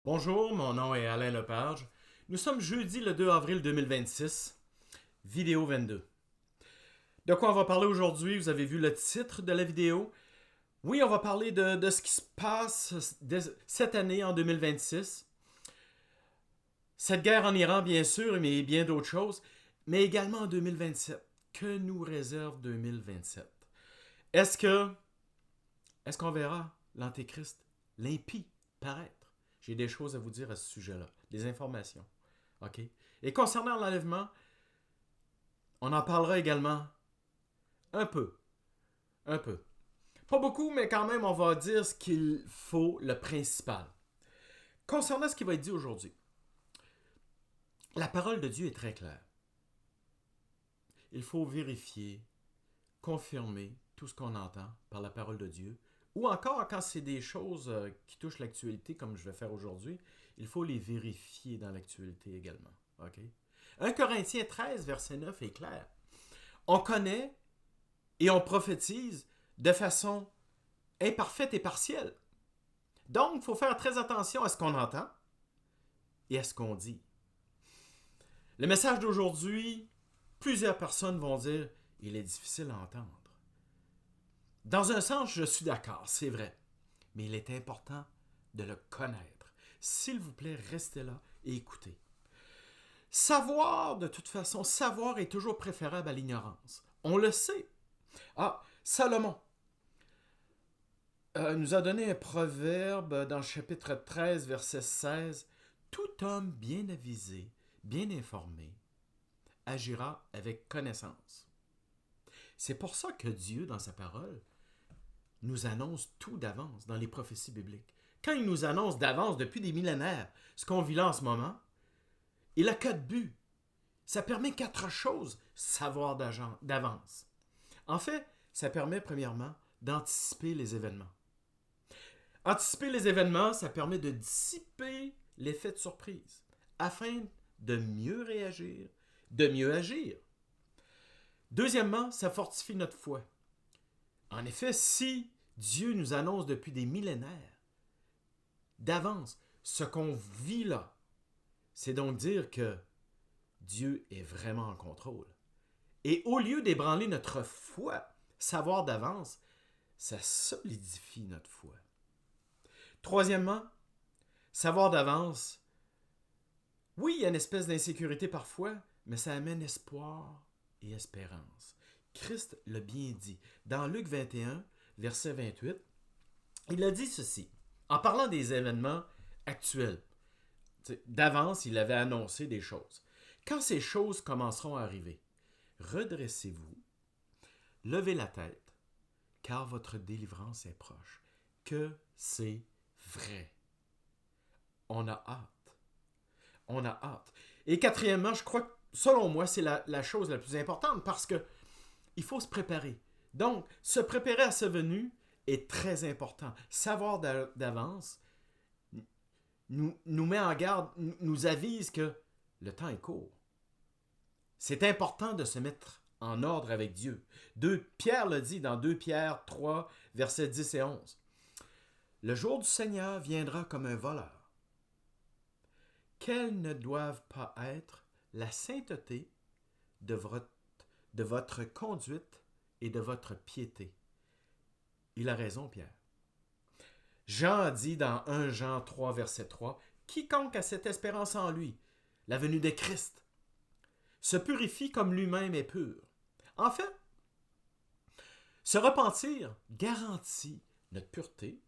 Bonjour, mon nom est Alain Lepage. Nous sommes jeudi le 2 avril 2026, vidéo 22. De quoi on va parler aujourd'hui? Vous avez vu le titre de la vidéo. Oui, on va parler de ce qui se passe cette année en 2026. Cette guerre en Iran, bien sûr, mais bien d'autres choses, mais également en 2027. Que nous réserve 2027? Est-ce que est-ce qu'on verra l'Antéchrist, l'impie, paraître? J'ai des choses à vous dire à ce sujet-là, des informations. OK? Et concernant l'enlèvement, on en parlera également un peu. Un peu. Pas beaucoup, mais quand même, on va dire ce qu'il faut, le principal. Concernant ce qui va être dit aujourd'hui, la parole de Dieu est très claire. Il faut vérifier, confirmer tout ce qu'on entend par la parole de Dieu. Ou encore, quand c'est des choses qui touchent l'actualité, comme je vais faire aujourd'hui, il faut les vérifier dans l'actualité également. OK? 1 Corinthiens 13, verset 9 est clair. On connaît et on prophétise de façon imparfaite et partielle. Donc, il faut faire très attention à ce qu'on entend et à ce qu'on dit. Le message d'aujourd'hui, plusieurs personnes vont dire il est difficile à entendre. Dans un sens, je suis d'accord, c'est vrai. Mais il est important de le connaître. S'il vous plaît, restez là et écoutez. Savoir, de toute façon, savoir est toujours préférable à l'ignorance. On le sait. Ah, Salomon nous a donné un proverbe dans le chapitre 13, verset 16. Tout homme bien avisé, bien informé, agira avec connaissance. C'est pour ça que Dieu, dans sa parole, nous annonce tout d'avance dans les prophéties bibliques. Quand il nous annonce d'avance depuis des millénaires ce qu'on vit là en ce moment, il a 4 buts. Ça permet 4 choses, savoir d'avance. En fait, ça permet premièrement d'anticiper les événements. Anticiper les événements, ça permet de dissiper l'effet de surprise afin de mieux réagir, de mieux agir. Deuxièmement, ça fortifie notre foi. En effet, si Dieu nous annonce depuis des millénaires d'avance ce qu'on vit là, c'est donc dire que Dieu est vraiment en contrôle. Et au lieu d'ébranler notre foi, savoir d'avance, ça solidifie notre foi. Troisièmement, savoir d'avance, oui, il y a une espèce d'insécurité parfois, mais ça amène espoir et espérance. Christ l'a bien dit. Dans Luc 21, verset 28, il a dit ceci, en parlant des événements actuels. D'avance, il avait annoncé des choses. Quand ces choses commenceront à arriver, redressez-vous, levez la tête, car votre délivrance est proche. Que c'est vrai. On a hâte. On a hâte. Et quatrièmement, je crois que, selon moi, c'est la chose la plus importante parce que il faut se préparer. Donc, se préparer à sa venue est très important. Savoir d'avance nous met en garde, nous avise que le temps est court. C'est important de se mettre en ordre avec Dieu. Pierre le dit dans 2 Pierre 3, versets 10 et 11. Le jour du Seigneur viendra comme un voleur. Quelles ne doivent pas être la sainteté de votre conduite et de votre piété. Il a raison, Pierre. Jean a dit dans 1 Jean 3, verset 3, quiconque a cette espérance en lui, la venue de Christ, se purifie comme lui-même est pur. En fait, se repentir garantit notre pureté,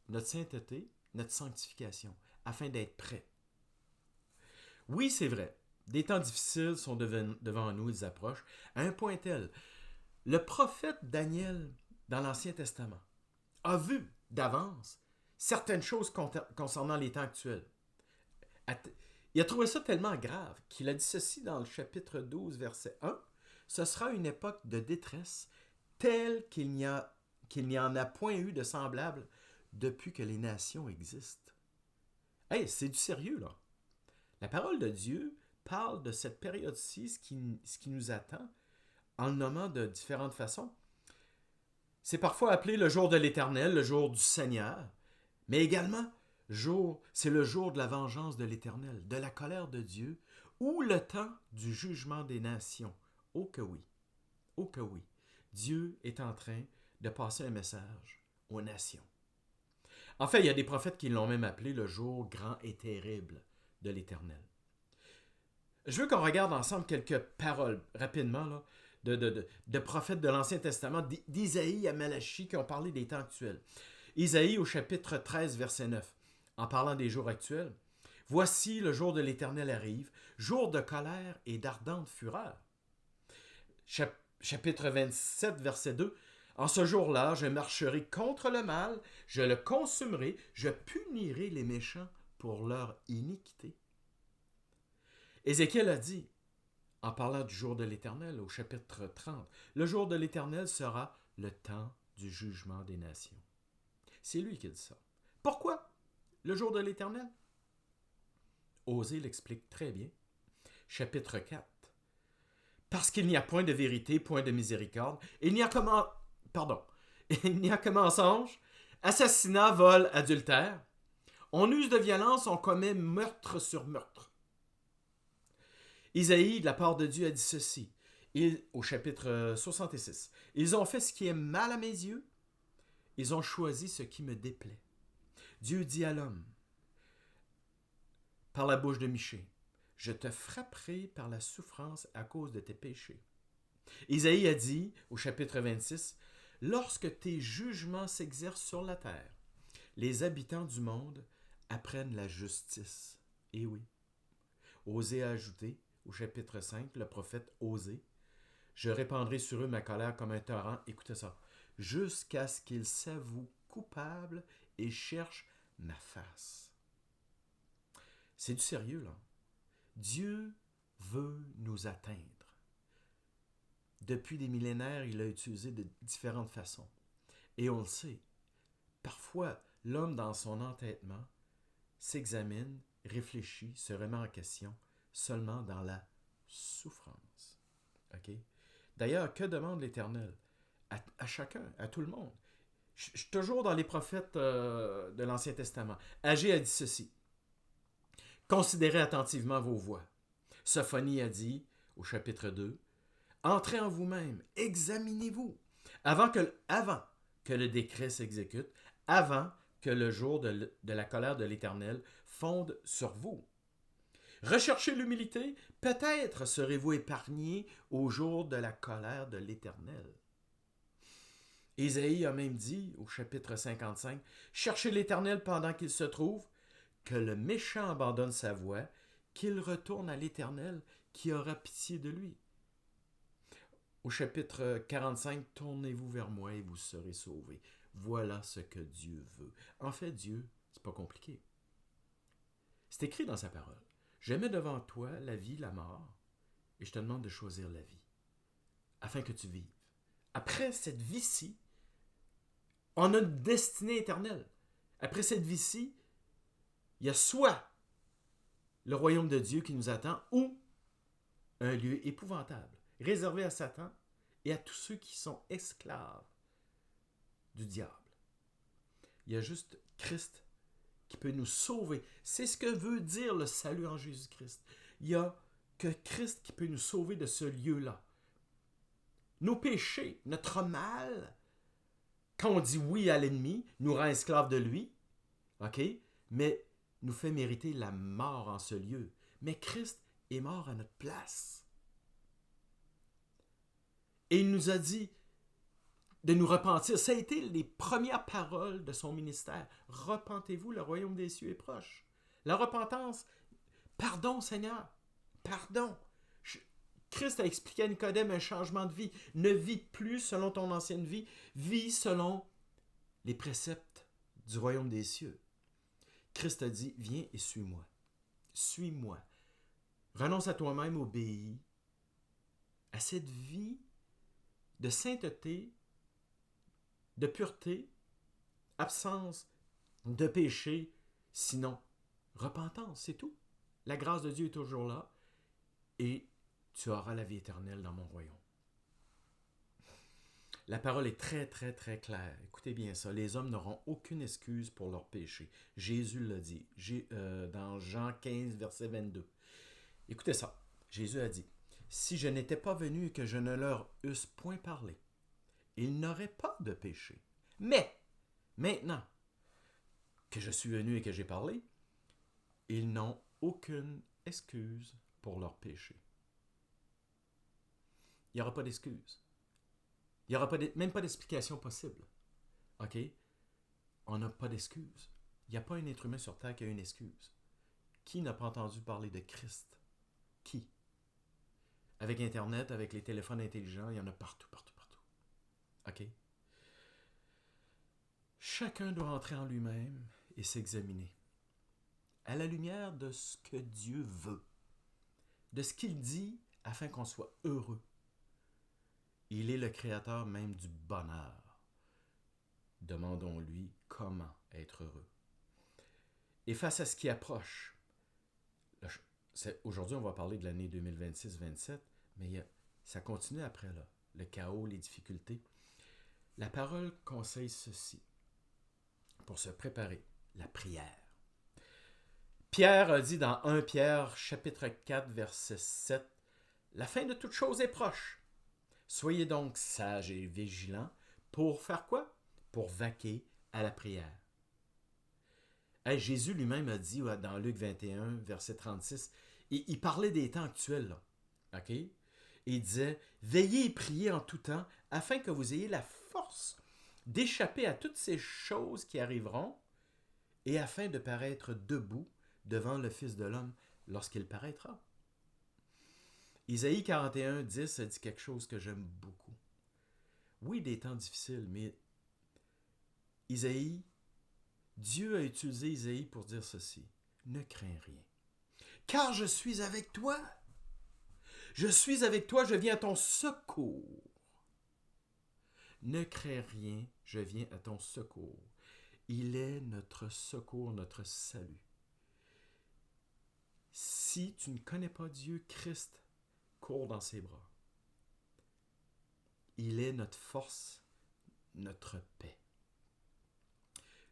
notre sainteté, notre sanctification, afin d'être prêt. Oui, c'est vrai, des temps difficiles sont devant nous, ils approchent, à un point tel. Le prophète Daniel, dans l'Ancien Testament, a vu d'avance certaines choses concernant les temps actuels. Il a trouvé ça tellement grave qu'il a dit ceci dans le chapitre 12, verset 1. Ce sera une époque de détresse telle qu'il n'y en a point eu de semblable depuis que les nations existent. Hey, c'est du sérieux, là. La parole de Dieu parle de cette période-ci, ce qui nous attend, en le nommant de différentes façons. C'est parfois appelé le jour de l'Éternel, le jour du Seigneur, mais également c'est le jour de la vengeance de l'Éternel, de la colère de Dieu, ou le temps du jugement des nations. Oh que oui, oh que oui. Dieu est en train de passer un message aux nations. En fait, il y a des prophètes qui l'ont même appelé le jour grand et terrible de l'Éternel. Je veux qu'on regarde ensemble quelques paroles, rapidement, là, de prophètes de l'Ancien Testament, d'Isaïe à Malachie, qui ont parlé des temps actuels. Isaïe au chapitre 13, verset 9, en parlant des jours actuels. « Voici le jour de l'Éternel arrive, jour de colère et d'ardente fureur. » Chapitre 27, verset 2. « En ce jour-là, je marcherai contre le mal, je le consumerai, je punirai les méchants pour leur iniquité. » Ézéchiel a dit, en parlant du jour de l'Éternel au chapitre 30, « Le jour de l'Éternel sera le temps du jugement des nations. » C'est lui qui dit ça. Pourquoi le jour de l'Éternel? Osée l'explique très bien. Chapitre 4. « Parce qu'il n'y a point de vérité, point de miséricorde, il n'y a que mensonge, assassinat, vol, adultère. On use de violence, on commet meurtre sur meurtre. » Isaïe, de la part de Dieu, a dit ceci, au chapitre 66. « Ils ont fait ce qui est mal à mes yeux, ils ont choisi ce qui me déplaît. » Dieu dit à l'homme, par la bouche de Michée, « Je te frapperai par la souffrance à cause de tes péchés. » Isaïe a dit, au chapitre 26, « Lorsque tes jugements s'exercent sur la terre, les habitants du monde apprennent la justice. » Et oui. Osée a ajouté, au chapitre 5, le prophète Osée, « Je répandrai sur eux ma colère comme un torrent. » Écoutez ça. « Jusqu'à ce qu'ils s'avouent coupables et cherchent ma face. » C'est du sérieux, là. Dieu veut nous atteindre. Depuis des millénaires, il a utilisé de différentes façons. Et on le sait. Parfois, l'homme, dans son entêtement, s'examine, réfléchit, se remet en question seulement dans la souffrance. Okay? D'ailleurs, que demande l'Éternel? À chacun, à tout le monde. Je suis toujours dans les prophètes de l'Ancien Testament. Agé a dit ceci. « Considérez attentivement vos voies. » Sophonie a dit, au chapitre 2, « Entrez en vous-même, examinez-vous, avant que le décret s'exécute, avant que le jour de la colère de l'Éternel fonde sur vous. Recherchez l'humilité, peut-être serez-vous épargnés au jour de la colère de l'Éternel. » Ésaïe a même dit, au chapitre 55, « Cherchez l'Éternel pendant qu'il se trouve, que le méchant abandonne sa voie, qu'il retourne à l'Éternel qui aura pitié de lui. » Au chapitre 45, « Tournez-vous vers moi et vous serez sauvés. Voilà ce que Dieu veut. » En fait, Dieu, c'est pas compliqué. C'est écrit dans sa parole. « Je mets devant toi la vie, la mort, et je te demande de choisir la vie, afin que tu vives. » Après cette vie-ci, on a une destinée éternelle. Après cette vie-ci, il y a soit le royaume de Dieu qui nous attend ou un lieu épouvantable, réservé à Satan et à tous ceux qui sont esclaves du diable. Il y a juste Christ qui peut nous sauver. C'est ce que veut dire le salut en Jésus-Christ. Il n'y a que Christ qui peut nous sauver de ce lieu-là. Nos péchés, notre mal, quand on dit oui à l'ennemi, nous rend esclaves de lui, ok? Mais nous fait mériter la mort en ce lieu. Mais Christ est mort à notre place. Et il nous a dit de nous repentir. Ça a été les premières paroles de son ministère. Repentez-vous, le royaume des cieux est proche. La repentance, pardon Seigneur, pardon. Christ a expliqué à Nicodème un changement de vie. Ne vis plus selon ton ancienne vie, vis selon les préceptes du royaume des cieux. Christ a dit, viens et suis-moi. Suis-moi. Renonce à toi-même, obéis à cette vie de sainteté, de pureté, absence de péché, sinon repentance, c'est tout. La grâce de Dieu est toujours là et tu auras la vie éternelle dans mon royaume. La parole est très, très, très claire. Écoutez bien ça. Les hommes n'auront aucune excuse pour leur péché. Jésus l'a dit dans Jean 15, verset 22. Écoutez ça. Jésus a dit, « Si je n'étais pas venu et que je ne leur eusse point parlé, ils n'auraient pas de péché. Mais, maintenant que je suis venu et que j'ai parlé, ils n'ont aucune excuse pour leur péché. » Il n'y aura pas d'excuse. Il n'y aura même pas d'explication possible. OK? On n'a pas d'excuse. Il n'y a pas un être humain sur Terre qui a une excuse. Qui n'a pas entendu parler de Christ? Qui? Avec Internet, avec les téléphones intelligents, il y en a partout, partout, partout. OK? Chacun doit entrer en lui-même et s'examiner. À la lumière de ce que Dieu veut. De ce qu'il dit afin qu'on soit heureux. Il est le créateur même du bonheur. Demandons-lui comment être heureux. Et face à ce qui approche, aujourd'hui on va parler de l'année 2026-27, mais ça continue après là, le chaos, les difficultés. La parole conseille ceci, pour se préparer, la prière. Pierre a dit dans 1 Pierre, chapitre 4, verset 7, « La fin de toute chose est proche. Soyez donc sages et vigilants pour faire quoi? Pour vaquer à la prière. » Hey, Jésus lui-même a dit dans Luc 21, verset 36, il parlait des temps actuels, là. OK? Et il disait, « Veillez et priez en tout temps, afin que vous ayez la force d'échapper à toutes ces choses qui arriveront, et afin de paraître debout devant le Fils de l'homme lorsqu'il paraîtra. » Isaïe 41, 10 a dit quelque chose que j'aime beaucoup. Oui, des temps difficiles, mais Dieu a utilisé Isaïe pour dire ceci. Ne crains rien, car je suis avec toi. Je suis avec toi, je viens à ton secours. Ne crains rien, je viens à ton secours. Il est notre secours, notre salut. Si tu ne connais pas Dieu, Christ court dans ses bras. Il est notre force, notre paix.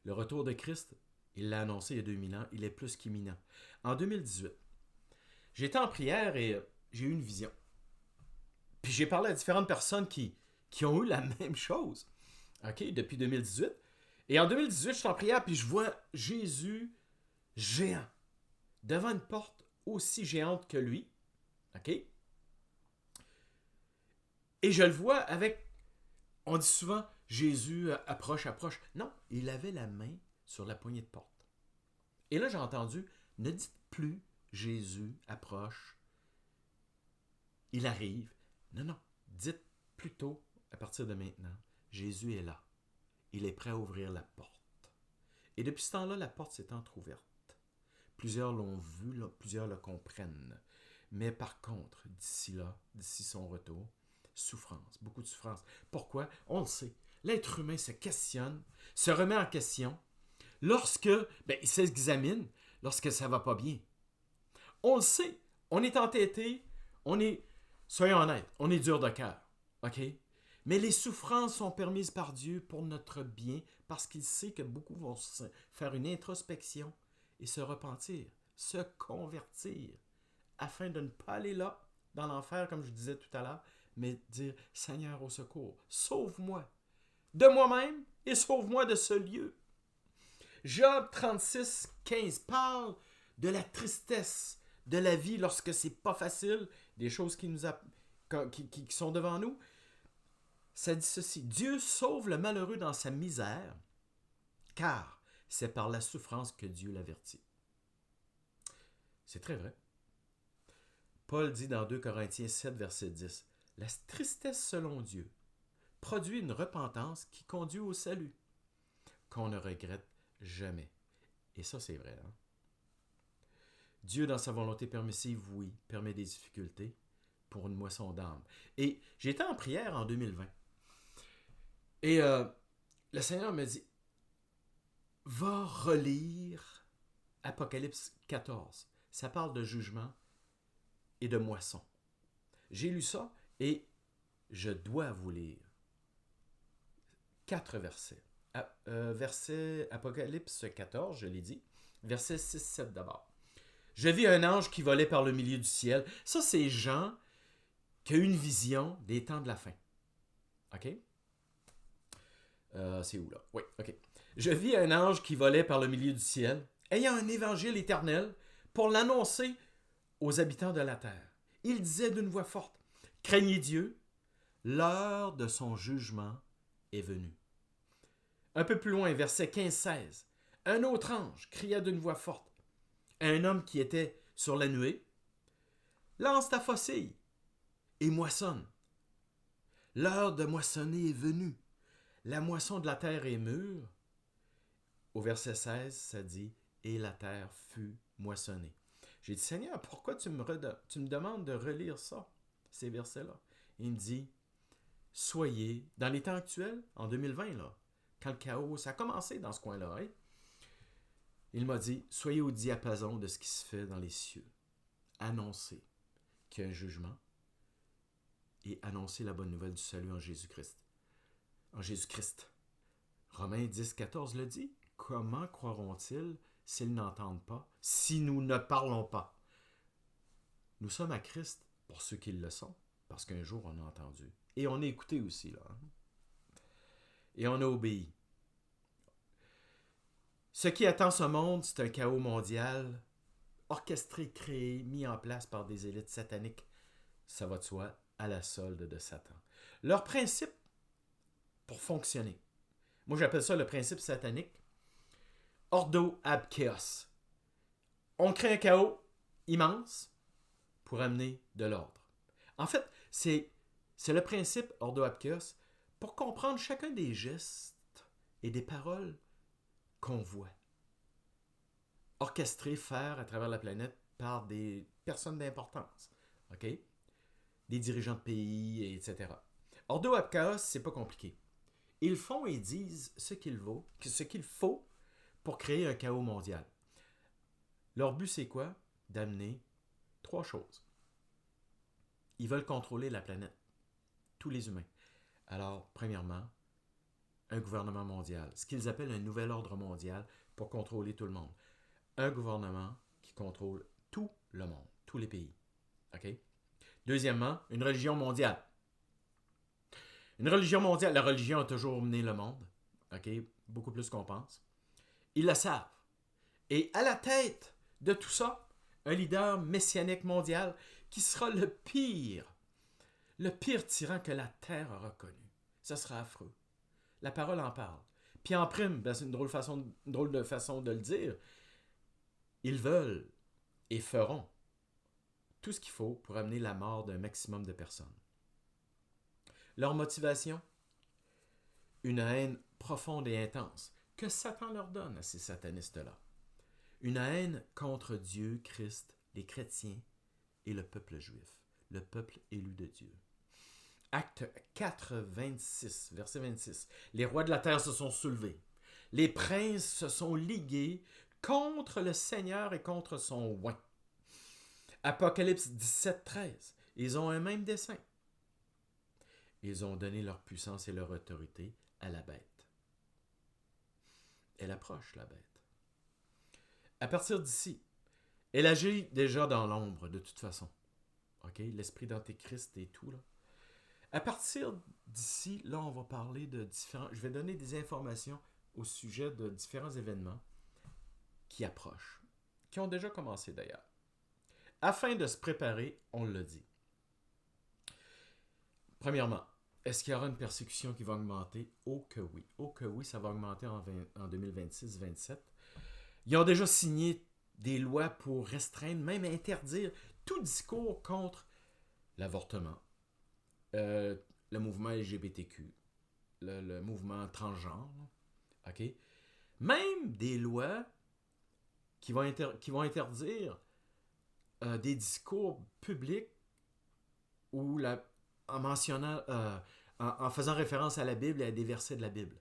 Le retour de Christ, il l'a annoncé il y a 2000 ans, il est plus qu'imminent. En 2018, j'étais en prière et j'ai eu une vision. Puis j'ai parlé à différentes personnes qui ont eu la même chose, OK, depuis 2018. Et en 2018, je suis en prière puis je vois Jésus géant devant une porte aussi géante que lui, OK? Et je le vois avec, on dit souvent, Jésus approche, approche. Non, il avait la main sur la poignée de porte. Et là, j'ai entendu, ne dites plus Jésus approche, il arrive. Non, non, dites plutôt, à partir de maintenant, Jésus est là. Il est prêt à ouvrir la porte. Et depuis ce temps-là, la porte s'est entrouverte. Plusieurs l'ont vu, là, plusieurs le comprennent. Mais par contre, d'ici là, d'ici son retour, souffrance, beaucoup de souffrance. Pourquoi? On le sait. L'être humain se questionne, se remet en question lorsque, il s'examine lorsque ça va pas bien. On le sait. On est entêté, soyons honnêtes, on est dur de cœur. OK? Mais les souffrances sont permises par Dieu pour notre bien parce qu'il sait que beaucoup vont faire une introspection et se repentir, se convertir, afin de ne pas aller là, dans l'enfer, comme je disais tout à l'heure, mais dire, Seigneur, au secours, sauve-moi de moi-même et sauve-moi de ce lieu. Job 36, 15 parle de la tristesse de la vie lorsque c'est pas facile, des choses qui sont devant nous. Ça dit ceci, Dieu sauve le malheureux dans sa misère, car c'est par la souffrance que Dieu l'avertit. C'est très vrai. Paul dit dans 2 Corinthiens 7, verset 10, « La tristesse selon Dieu produit une repentance qui conduit au salut, qu'on ne regrette jamais. » Et ça, c'est vrai. Hein? Dieu, dans sa volonté permissive, oui, permet des difficultés pour une moisson d'âme. Et j'étais en prière en 2020. Et le Seigneur me dit, va relire Apocalypse 14. Ça parle de jugement et de moisson. J'ai lu ça et je dois vous lire 4 versets. Verset Apocalypse 14, je l'ai dit. Verset 6-7 d'abord. Je vis un ange qui volait par le milieu du ciel. Ça, c'est Jean qui a eu une vision des temps de la fin. OK? C'est où, là? Oui, OK. Je vis un ange qui volait par le milieu du ciel, ayant un évangile éternel pour l'annoncer aux habitants de la terre. Il disait d'une voix forte, « Craignez Dieu, l'heure de son jugement est venue. » Un peu plus loin, verset 15-16. Un autre ange cria d'une voix forte à un homme qui était sur la nuée, « Lance ta faucille et moissonne. L'heure de moissonner est venue. La moisson de la terre est mûre. » Au verset 16, ça dit, « Et la terre fut moissonnée. » J'ai dit, « Seigneur, pourquoi tu me demandes de relire ça, ces versets-là? » Il me dit, « Soyez, dans les temps actuels, en 2020, là, quand le chaos, ça a commencé dans ce coin-là, hein? Il m'a dit, « Soyez au diapason de ce qui se fait dans les cieux. Annoncez qu'il y a un jugement et annoncez la bonne nouvelle du salut en Jésus-Christ. » En Jésus-Christ. Romains 10-14 le dit. Comment croiront-ils s'ils n'entendent pas, si nous ne parlons pas? Nous sommes à Christ pour ceux qui le sont, parce qu'un jour on a entendu. Et on a écouté aussi, là. Hein? Et on a obéi. Ce qui attend ce monde, c'est un chaos mondial, orchestré, créé, mis en place par des élites sataniques, ça va de soi, à la solde de Satan. Leur principe, pour fonctionner, moi j'appelle ça le principe satanique, ordo ab chaos. On crée un chaos immense pour amener de l'ordre. En fait, c'est le principe ordo ab chaos pour comprendre chacun des gestes et des paroles qu'on voit. Orchestrés, faire à travers la planète par des personnes d'importance. OK? Des dirigeants de pays, etc. Ordo ab chaos, c'est pas compliqué. Ils font et disent ce qu'il faut pour créer un chaos mondial. Leur but, c'est quoi? D'amener 3 choses. Ils veulent contrôler la planète, tous les humains. Alors, premièrement, un gouvernement mondial, ce qu'ils appellent un nouvel ordre mondial pour contrôler tout le monde. Un gouvernement qui contrôle tout le monde, tous les pays. OK? Deuxièmement, une religion mondiale. Une religion mondiale, la religion a toujours mené le monde, OK? Beaucoup plus qu'on pense. Ils le savent. Et à la tête de tout ça, un leader messianique mondial qui sera le pire tyran que la Terre aura connu. Ce sera affreux. La parole en parle. Puis en prime, ben c'est une drôle de façon de le dire, ils veulent et feront tout ce qu'il faut pour amener la mort d'un maximum de personnes. Leur motivation? Une haine profonde et intense que Satan leur donne à ces satanistes-là. Une haine contre Dieu, Christ, les chrétiens et le peuple juif, le peuple élu de Dieu. Acte 4, 26, verset 26. Les rois de la terre se sont soulevés. Les princes se sont ligués contre le Seigneur et contre son oint. Apocalypse 17, 13. Ils ont un même dessein. Ils ont donné leur puissance et leur autorité à la bête. Elle approche, la bête. À partir d'ici, elle agit déjà dans l'ombre, de toute façon. OK? L'esprit d'Antéchrist et tout, là. À partir d'ici, là, on va parler de différents... Je vais donner des informations au sujet de différents événements qui approchent, qui ont déjà commencé d'ailleurs. Afin de se préparer, on l'a dit. Premièrement, est-ce qu'il y aura une persécution qui va augmenter? Oh que oui. Oh que oui, ça va augmenter en 2026-27. Ils ont déjà signé des lois pour restreindre, même interdire tout discours contre l'avortement, le mouvement LGBTQ, le mouvement transgenre, OK? Même des lois qui vont interdire des discours publics où en mentionnant, en faisant référence à la Bible et à des versets de la Bible.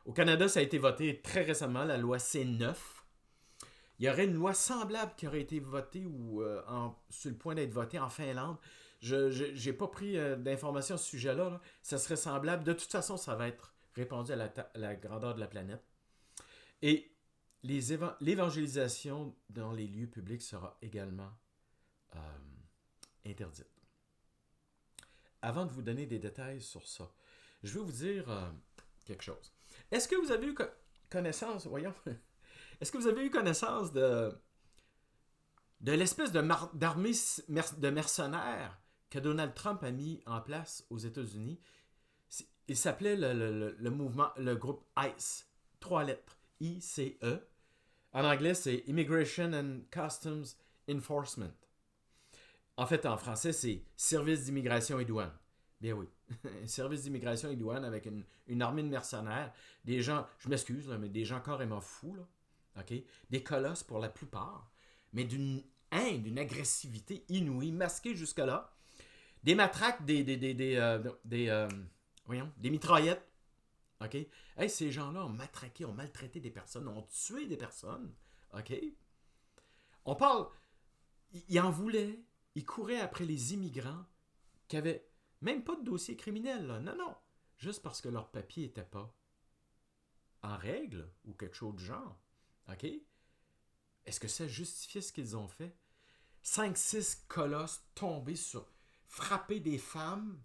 Au Canada, ça a été voté très récemment, la loi C9. Il y aurait une loi semblable qui aurait été votée ou sur le point d'être votée en Finlande. Je n'ai pas pris d'informations à ce sujet-là. Là. Ça serait semblable. De toute façon, ça va être répandu à la grandeur de la planète. Et l'évangélisation dans les lieux publics sera également interdite. Avant de vous donner des détails sur ça, je vais vous dire quelque chose. Est-ce que vous avez eu connaissance, voyons, est-ce que vous avez eu connaissance de l'espèce d'armée de mercenaires que Donald Trump a mis en place aux États-Unis? Il s'appelait le mouvement, le groupe ICE, 3 lettres, I-C-E. En anglais, c'est Immigration and Customs Enforcement. En fait, en français, c'est Service d'immigration et douane. Bien oui, service d'immigration et douane avec une armée de mercenaires, des gens, je m'excuse, là, mais des gens carrément fous, là, okay? Des colosses pour la plupart, mais d'une haine, d'une agressivité inouïe, masquée jusque-là, des matraques, des mitraillettes, ok? Hey, ces gens-là ont matraqué, ont maltraité des personnes, ont tué des personnes, ok? On parle, ils en voulaient, ils couraient après les immigrants qui avaient même pas de dossier criminel, là. Non, non. Juste parce que leur papier n'était pas en règle ou quelque chose de genre. OK? Est-ce que ça justifiait ce qu'ils ont fait? 5-6 colosses tombés sur... frapper des femmes,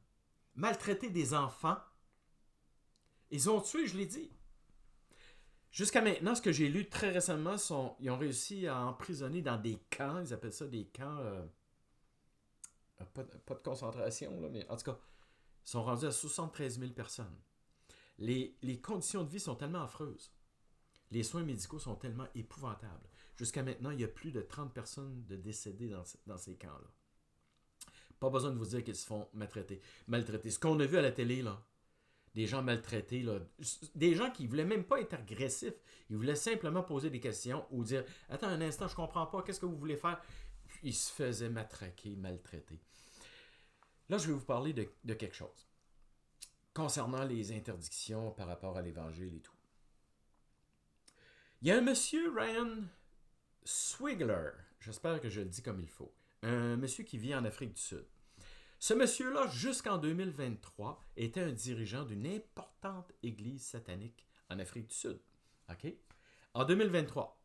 maltraiter des enfants. Ils ont tué, je l'ai dit. Jusqu'à maintenant, ce que j'ai lu très récemment, ils ont réussi à emprisonner dans des camps, ils appellent ça des camps... pas de concentration, là, mais en tout cas, ils sont rendus à 73 000 personnes. Les conditions de vie sont tellement affreuses. Les soins médicaux sont tellement épouvantables. Jusqu'à maintenant, il y a plus de 30 personnes de décédées dans ces camps-là. Pas besoin de vous dire qu'ils se font maltraiter. Ce qu'on a vu à la télé, là, des gens maltraités, là, des gens qui ne voulaient même pas être agressifs, ils voulaient simplement poser des questions ou dire « Attends un instant, je comprends pas, qu'est-ce que vous voulez faire? » Ils se faisaient matraquer, maltraiter. Là, je vais vous parler de quelque chose concernant les interdictions par rapport à l'Évangile et tout. Il y a un monsieur, Ryan Swigler, j'espère que je le dis comme il faut, un monsieur qui vit en Afrique du Sud. Ce monsieur-là, jusqu'en 2023, était un dirigeant d'une importante église satanique en Afrique du Sud. OK? En 2023.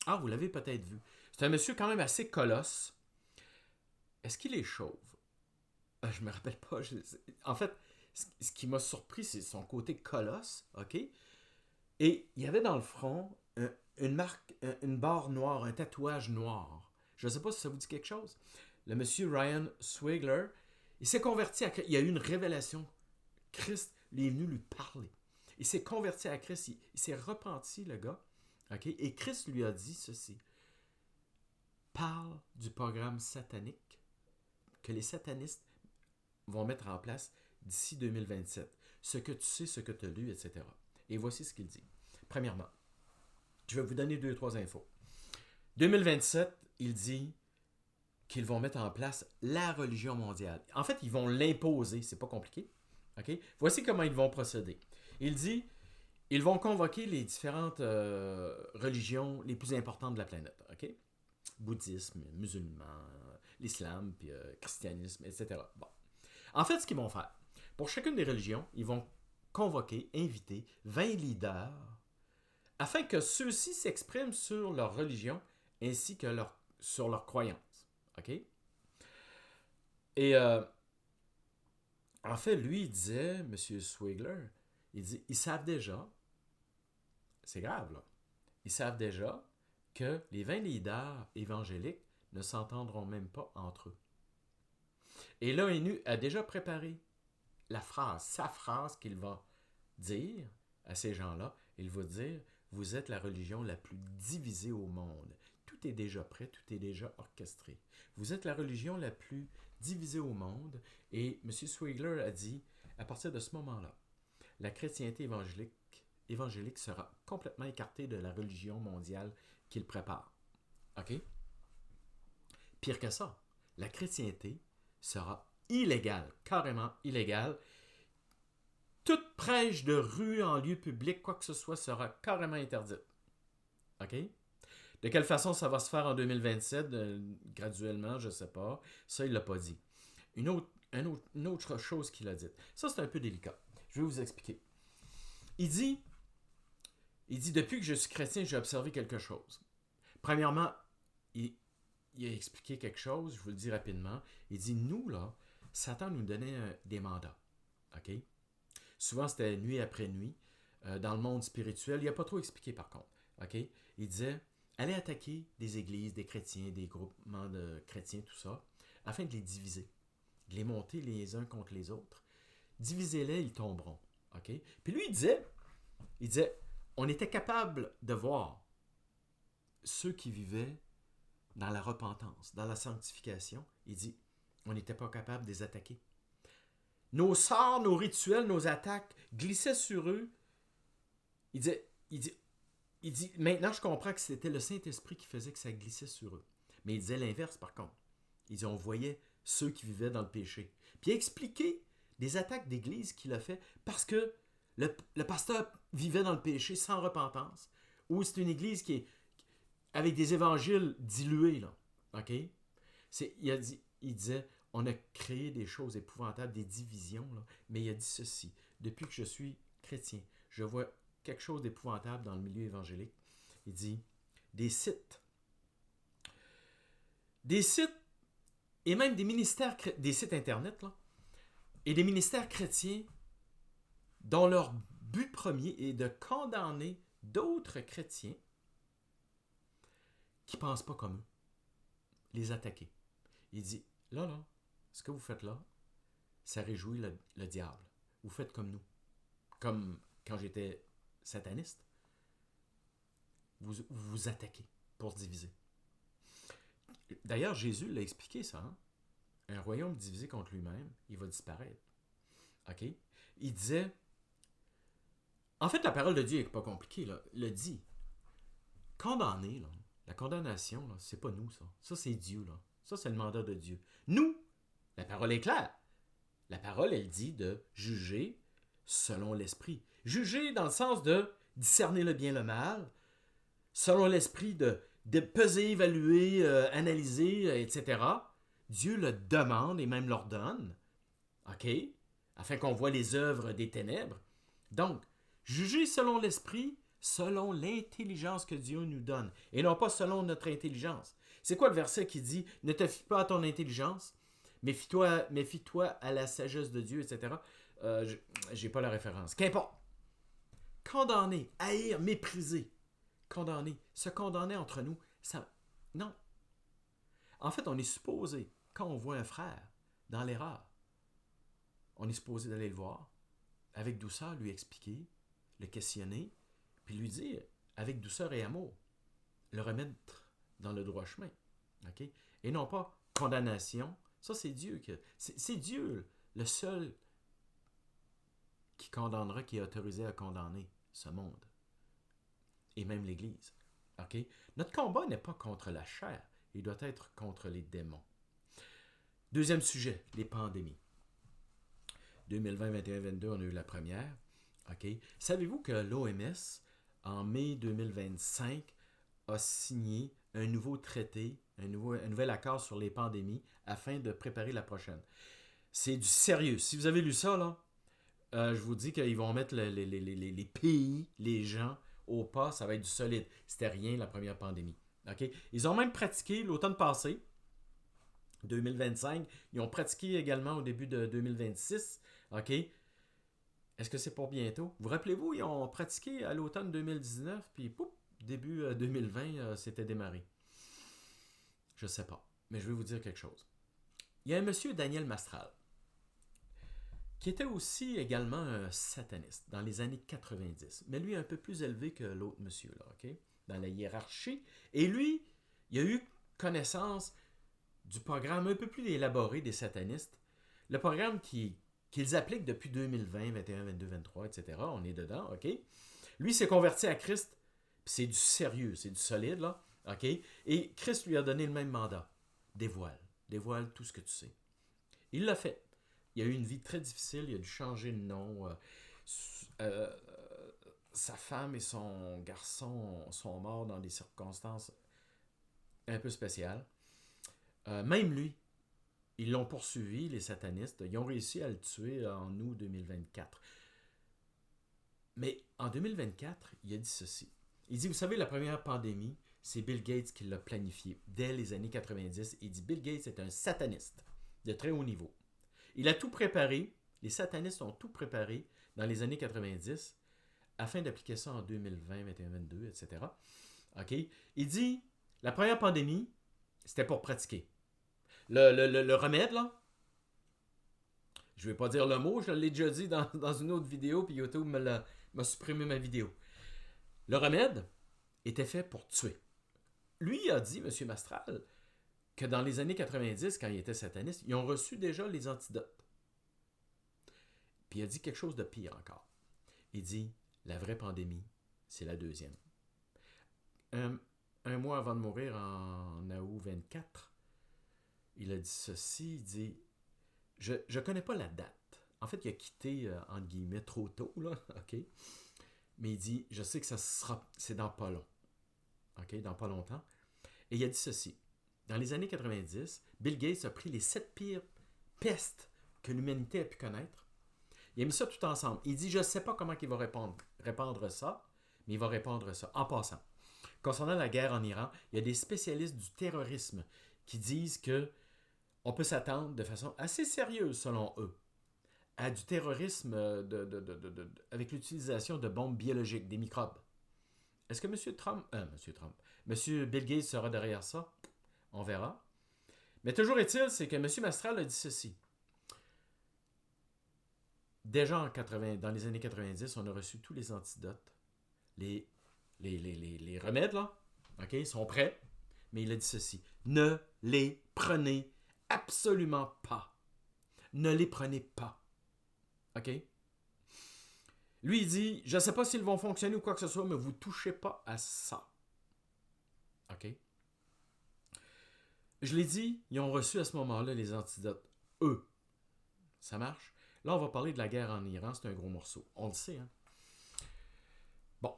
Ah, vous l'avez peut-être vu. C'est un monsieur quand même assez colosse. Est-ce qu'il est chauve? Je me rappelle pas. En fait, ce qui m'a surpris, c'est son côté colosse. OK? Et il y avait dans le front une marque, une barre noire, un tatouage noir. Je ne sais pas si ça vous dit quelque chose. Le monsieur Ryan Swigler, il s'est converti à Christ. Il y a eu une révélation. Christ est venu lui parler. Il s'est converti à Christ. Il s'est repenti, le gars. Okay? Et Christ lui a dit ceci. Parle du programme satanique que les satanistes vont mettre en place d'ici 2027. Ce que tu sais, ce que tu as lu, etc. Et voici ce qu'il dit. Premièrement, je vais vous donner 2-3 infos. 2027, il dit qu'ils vont mettre en place la religion mondiale. En fait, ils vont l'imposer, c'est pas compliqué. Okay? Voici comment ils vont procéder. Il dit, ils vont convoquer les différentes religions les plus importantes de la planète. Okay? Bouddhisme, musulman, l'islam, puis christianisme, etc. Bon. En fait, ce qu'ils vont faire, pour chacune des religions, ils vont convoquer, inviter 20 leaders afin que ceux-ci s'expriment sur leur religion ainsi que sur leurs croyances. OK? Et en fait, lui, il disait, M. Swigler, il dit, ils savent déjà, c'est grave là, ils savent déjà que les 20 leaders évangéliques ne s'entendront même pas entre eux. Et l'ONU a déjà préparé sa phrase qu'il va dire à ces gens-là. Il va dire, vous êtes la religion la plus divisée au monde. Tout est déjà prêt, tout est déjà orchestré. Vous êtes la religion la plus divisée au monde. Et M. Swigler a dit, à partir de ce moment-là, la chrétienté évangélique sera complètement écartée de la religion mondiale qu'il prépare. OK? Pire que ça, la chrétienté sera illégale, carrément illégale. Toute prêche de rue en lieu public, quoi que ce soit, sera carrément interdite. OK? De quelle façon ça va se faire en 2027, graduellement, je ne sais pas. Ça, il ne l'a pas dit. Une autre chose qu'il a dite. Ça, c'est un peu délicat. Je vais vous expliquer. Il dit, depuis que je suis chrétien, j'ai observé quelque chose. Premièrement, il a expliqué quelque chose, je vous le dis rapidement. Il dit, nous, là, Satan nous donnait des mandats. OK? Souvent, c'était nuit après nuit. Dans le monde spirituel, il n'a pas trop expliqué par contre. OK? Il disait, allez attaquer des églises, des chrétiens, des groupements de chrétiens, tout ça, afin de les diviser, de les monter les uns contre les autres. Divisez-les, ils tomberont. OK? Puis lui, il disait, on était capable de voir ceux qui vivaient dans la repentance, dans la sanctification. Il dit, on n'était pas capable de les attaquer. Nos sorts, nos rituels, nos attaques glissaient sur eux. Il dit, maintenant je comprends que c'était le Saint-Esprit qui faisait que ça glissait sur eux. Mais il disait l'inverse par contre. Il dit, on voyait ceux qui vivaient dans le péché. Puis il a expliqué des attaques d'église qu'il a fait parce que le pasteur vivait dans le péché sans repentance. Ou c'est une église qui est avec des évangiles dilués, là. OK? Il disait, on a créé des choses épouvantables, des divisions, là, mais il a dit ceci. Depuis que je suis chrétien, je vois quelque chose d'épouvantable dans le milieu évangélique. Il dit, des sites, et même des sites Internet, là, et des ministères chrétiens dont leur but premier est de condamner d'autres chrétiens qui ne pensent pas comme eux, les attaquer. Il dit, là, ce que vous faites là, ça réjouit le diable. Vous faites comme nous. Comme quand j'étais sataniste. Vous vous attaquez pour diviser. D'ailleurs, Jésus l'a expliqué ça. Hein? Un royaume divisé contre lui-même, il va disparaître. OK? Il disait... En fait, la parole de Dieu n'est pas compliquée. Là. Il le dit. Condamner, là, la condamnation, là, c'est pas nous, ça. Ça, c'est Dieu. Là. Ça, c'est le mandat de Dieu. Nous, la parole est claire. La parole, elle dit de juger selon l'esprit. Juger dans le sens de discerner le bien et le mal, selon l'esprit de peser, évaluer, analyser, etc. Dieu le demande et même l'ordonne, OK? Afin qu'on voit les œuvres des ténèbres. Donc, juger selon l'esprit, selon l'intelligence que Dieu nous donne, et non pas selon notre intelligence. C'est quoi le verset qui dit « Ne te fie pas à ton intelligence, méfie-toi à la sagesse de Dieu, etc. » J'ai pas la référence. Qu'importe. Condamner, haïr, mépriser. Condamner. Se condamner entre nous, ça... Non. En fait, on est supposé, quand on voit un frère dans l'erreur, on est supposé d'aller le voir, avec douceur, lui expliquer, le questionner, puis lui dire, avec douceur et amour, le remettre dans le droit chemin. OK? Et non pas condamnation. Ça, c'est Dieu. C'est Dieu, le seul qui condamnera, qui est autorisé à condamner ce monde. Et même l'Église. OK? Notre combat n'est pas contre la chair. Il doit être contre les démons. Deuxième sujet, les pandémies. 2020, 21, 22, on a eu la première. OK? Savez-vous que l'OMS, en mai 2025, a signé un nouveau traité, un nouvel accord sur les pandémies afin de préparer la prochaine? C'est du sérieux. Si vous avez lu ça, là, je vous dis qu'ils vont mettre les pays, les gens au pas, ça va être du solide. C'était rien la première pandémie. OK? Ils ont même pratiqué l'automne passé, 2025. Ils ont pratiqué également au début de 2026. OK? Est-ce que c'est pour bientôt? Vous rappelez-vous, ils ont pratiqué à l'automne 2019, puis pouf, début 2020, c'était démarré. Je ne sais pas, mais je vais vous dire quelque chose. Il y a un monsieur, Daniel Mastral, qui était aussi également un sataniste dans les années 90, mais lui un peu plus élevé que l'autre monsieur, là, OK? Dans la hiérarchie. Et lui, il a eu connaissance du programme un peu plus élaboré des satanistes, le programme qu'ils appliquent depuis 2020, 21, 22, 23, etc. On est dedans, OK? Lui s'est converti à Christ, puis c'est du sérieux, c'est du solide, là, OK? Et Christ lui a donné le même mandat. Dévoile tout ce que tu sais. Il l'a fait. Il a eu une vie très difficile, il a dû changer de nom. Sa femme et son garçon sont morts dans des circonstances un peu spéciales. Même lui, ils l'ont poursuivi, les satanistes. Ils ont réussi à le tuer en août 2024. Mais en 2024, il a dit ceci. Il dit, vous savez, la première pandémie, c'est Bill Gates qui l'a planifiée dès les années 90. Il dit, Bill Gates est un sataniste de très haut niveau. Il a tout préparé, les satanistes ont tout préparé dans les années 90 afin d'appliquer ça en 2020, 2021, 2022, etc. OK? Il dit, la première pandémie, c'était pour pratiquer. Le remède, là, je ne vais pas dire le mot, je l'ai déjà dit dans une autre vidéo, puis YouTube m'a supprimé ma vidéo. Le remède était fait pour tuer. Lui a dit, M. Mastral, que dans les années 90, quand il était sataniste, ils ont reçu déjà les antidotes. Puis il a dit quelque chose de pire encore. Il dit, la vraie pandémie, c'est la deuxième. Un mois avant de mourir, en août 24, il a dit ceci, il dit, je ne connais pas la date. En fait, il a quitté, entre guillemets, trop tôt, là, OK? Mais il dit, je sais que c'est dans pas long. OK? Dans pas longtemps. Et il a dit ceci. Dans les années 90, Bill Gates a pris les 7 pires pestes que l'humanité a pu connaître. Il a mis ça tout ensemble. Il dit, je ne sais pas comment il va répandre ça, mais il va répandre ça. En passant, concernant la guerre en Iran, il y a des spécialistes du terrorisme qui disent que on peut s'attendre de façon assez sérieuse, selon eux, à du terrorisme avec l'utilisation de bombes biologiques, des microbes. Est-ce que M. Bill Gates sera derrière ça? On verra. Mais toujours est-il, c'est que M. Mastral a dit ceci. Déjà dans les années 90, on a reçu tous les antidotes, les remèdes, là, OK, ils sont prêts, mais il a dit ceci. Ne les prenez absolument pas. Ne les prenez pas. OK? Lui, il dit, je ne sais pas s'ils vont fonctionner ou quoi que ce soit, mais vous ne touchez pas à ça. OK? Je l'ai dit, ils ont reçu à ce moment-là les antidotes. Eux. Ça marche? Là, on va parler de la guerre en Iran. C'est un gros morceau. On le sait, hein? Bon.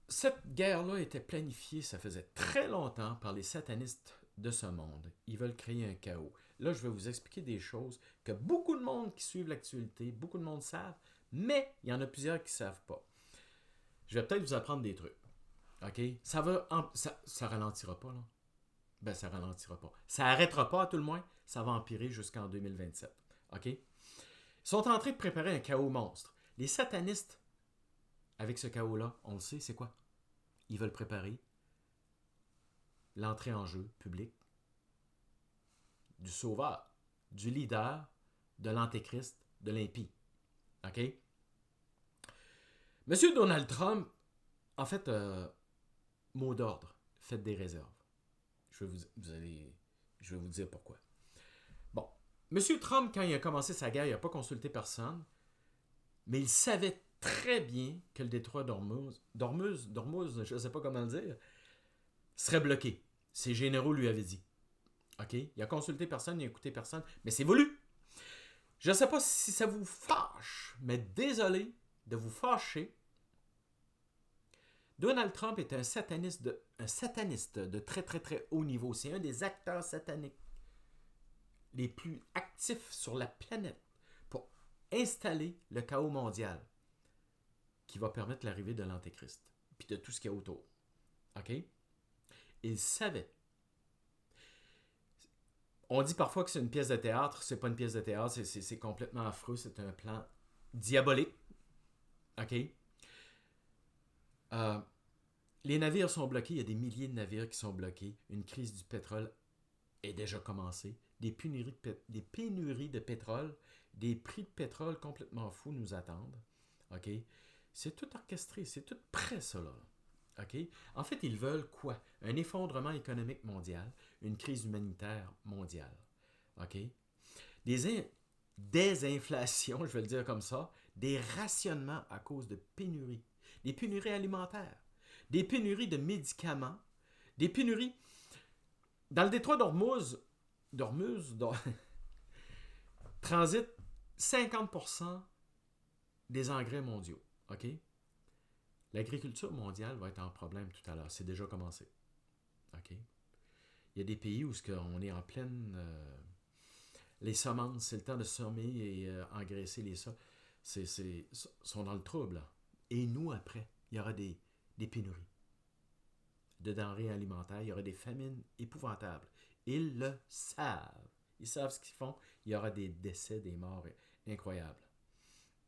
Cette guerre-là était planifiée, ça faisait très longtemps, par les satanistes de ce monde. Ils veulent créer un chaos. Là, je vais vous expliquer des choses que beaucoup de monde qui suivent l'actualité, beaucoup de monde savent, mais il y en a plusieurs qui ne savent pas. Je vais peut-être vous apprendre des trucs. OK? Ça ralentira pas, là. Ben, ça ralentira pas. Ça arrêtera pas, à tout le moins. Ça va empirer jusqu'en 2027. OK? Ils sont en train de préparer un chaos monstre. Les satanistes, avec ce chaos-là, on le sait, c'est quoi? Ils veulent préparer l'entrée en jeu public du sauveur, du leader, de l'antéchrist, de l'impie. OK? Monsieur Donald Trump, en fait, mot d'ordre, faites des réserves. Je vais vous dire pourquoi. Bon, Monsieur Trump, quand il a commencé sa guerre, il n'a pas consulté personne, mais il savait très bien que le détroit d'Ormuz, je ne sais pas comment le dire, serait bloqué. Ses généraux lui avaient dit. OK? Il a consulté personne, il a écouté personne, mais c'est voulu. Je ne sais pas si ça vous fâche, mais désolé de vous fâcher. Donald Trump est un sataniste de très très très haut niveau. C'est un des acteurs sataniques les plus actifs sur la planète pour installer le chaos mondial qui va permettre l'arrivée de l'Antéchrist puis de tout ce qu'il y a autour. OK? Il savait. On dit parfois que c'est une pièce de théâtre. C'est pas une pièce de théâtre. C'est complètement affreux. C'est un plan diabolique. OK? Les navires sont bloqués. Il y a des milliers de navires qui sont bloqués. Une crise du pétrole est déjà commencée. Des pénuries de pétrole. Des prix de pétrole complètement fous nous attendent. OK? C'est tout orchestré. C'est tout prêt, ça, là. OK? En fait, ils veulent quoi? Un effondrement économique mondial, une crise humanitaire mondiale. OK? Des inflations, je vais le dire comme ça, des rationnements à cause de pénuries, des pénuries alimentaires, des pénuries de médicaments, des pénuries... Dans le détroit d'Ormuz transite 50% des engrais mondiaux. OK? L'agriculture mondiale va être en problème tout à l'heure. C'est déjà commencé. OK? Il y a des pays où on est en pleine... les semences, c'est le temps de semer et engraisser les sols. Sont dans le trouble. Là. Et nous, après, il y aura des pénuries de denrées alimentaires. Il y aura des famines épouvantables. Ils le savent. Ils savent ce qu'ils font. Il y aura des décès, des morts incroyables.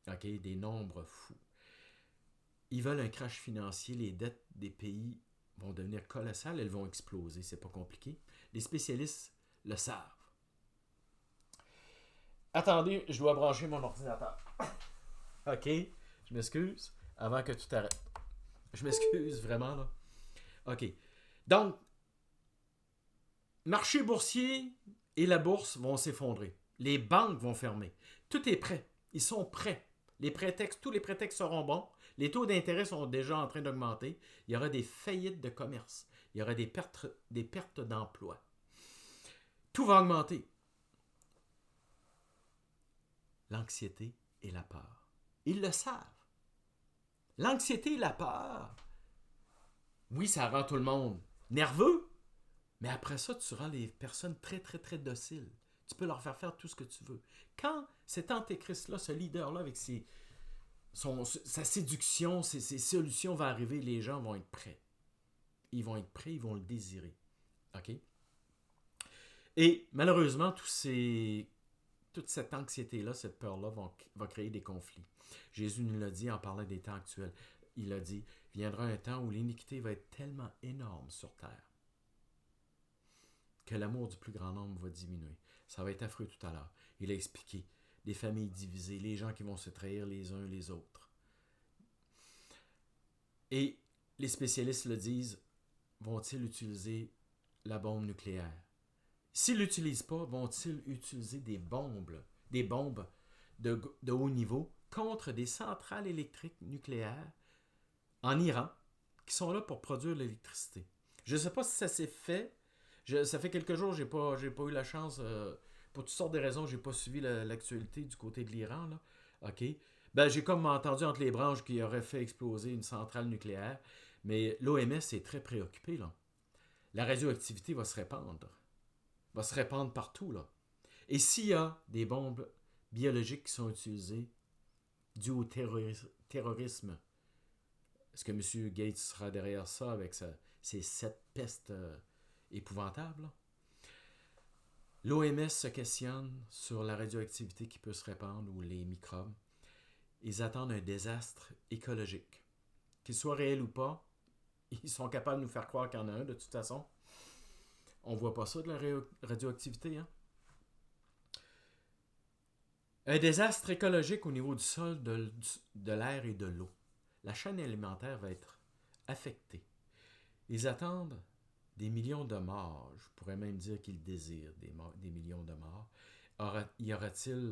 OK? Des nombres fous. Ils veulent un crash financier. Les dettes des pays vont devenir colossales. Elles vont exploser. C'est pas compliqué. Les spécialistes le savent. Attendez, je dois brancher mon ordinateur. OK? Je m'excuse avant que tout arrête. Je m'excuse vraiment, là. OK. Donc, marché boursier et la bourse vont s'effondrer. Les banques vont fermer. Tout est prêt. Ils sont prêts. Tous les prétextes seront bons. Les taux d'intérêt sont déjà en train d'augmenter. Il y aura des faillites de commerce. Il y aura des pertes d'emploi. Tout va augmenter. L'anxiété et la peur. Ils le savent. L'anxiété et la peur, oui, ça rend tout le monde nerveux, mais après ça, tu rends les personnes très, très, très dociles. Tu peux leur faire tout ce que tu veux. Quand cet antéchrist-là, ce leader-là, avec sa séduction, ses solutions va arriver, les gens vont être prêts. Ils vont être prêts, ils vont le désirer. OK? Et malheureusement, toute cette anxiété-là, cette peur-là va créer des conflits. Jésus nous l'a dit en parlant des temps actuels. Il a dit, viendra un temps où l'iniquité va être tellement énorme sur terre que l'amour du plus grand nombre va diminuer. Ça va être affreux tout à l'heure. Il a expliqué des familles divisées, les gens qui vont se trahir les uns les autres. Et les spécialistes le disent, vont-ils utiliser la bombe nucléaire? S'ils ne l'utilisent pas, vont-ils utiliser des bombes de haut niveau contre des centrales électriques nucléaires en Iran qui sont là pour produire l'électricité? Je ne sais pas si ça s'est fait. Ça fait quelques jours, j'ai pas eu la chance, pour toutes sortes de raisons, j'ai pas suivi l'actualité du côté de l'Iran. Là. OK? Ben, j'ai comme entendu entre les branches qu'il aurait fait exploser une centrale nucléaire, mais l'OMS est très préoccupé. Là. La radioactivité va se répandre partout. Là. Et s'il y a des bombes biologiques qui sont utilisées dues au terrorisme, est-ce que M. Gates sera derrière ça avec ces 7 pestes épouvantables? L'OMS se questionne sur la radioactivité qui peut se répandre ou les microbes. Ils attendent un désastre écologique. Qu'il soit réel ou pas, ils sont capables de nous faire croire qu'il y en a un de toute façon. On ne voit pas ça de la radioactivité. Hein? Un désastre écologique au niveau du sol, de l'air et de l'eau. La chaîne alimentaire va être affectée. Ils attendent des millions de morts. Je pourrais même dire qu'ils désirent des millions de morts. Y aura-t-il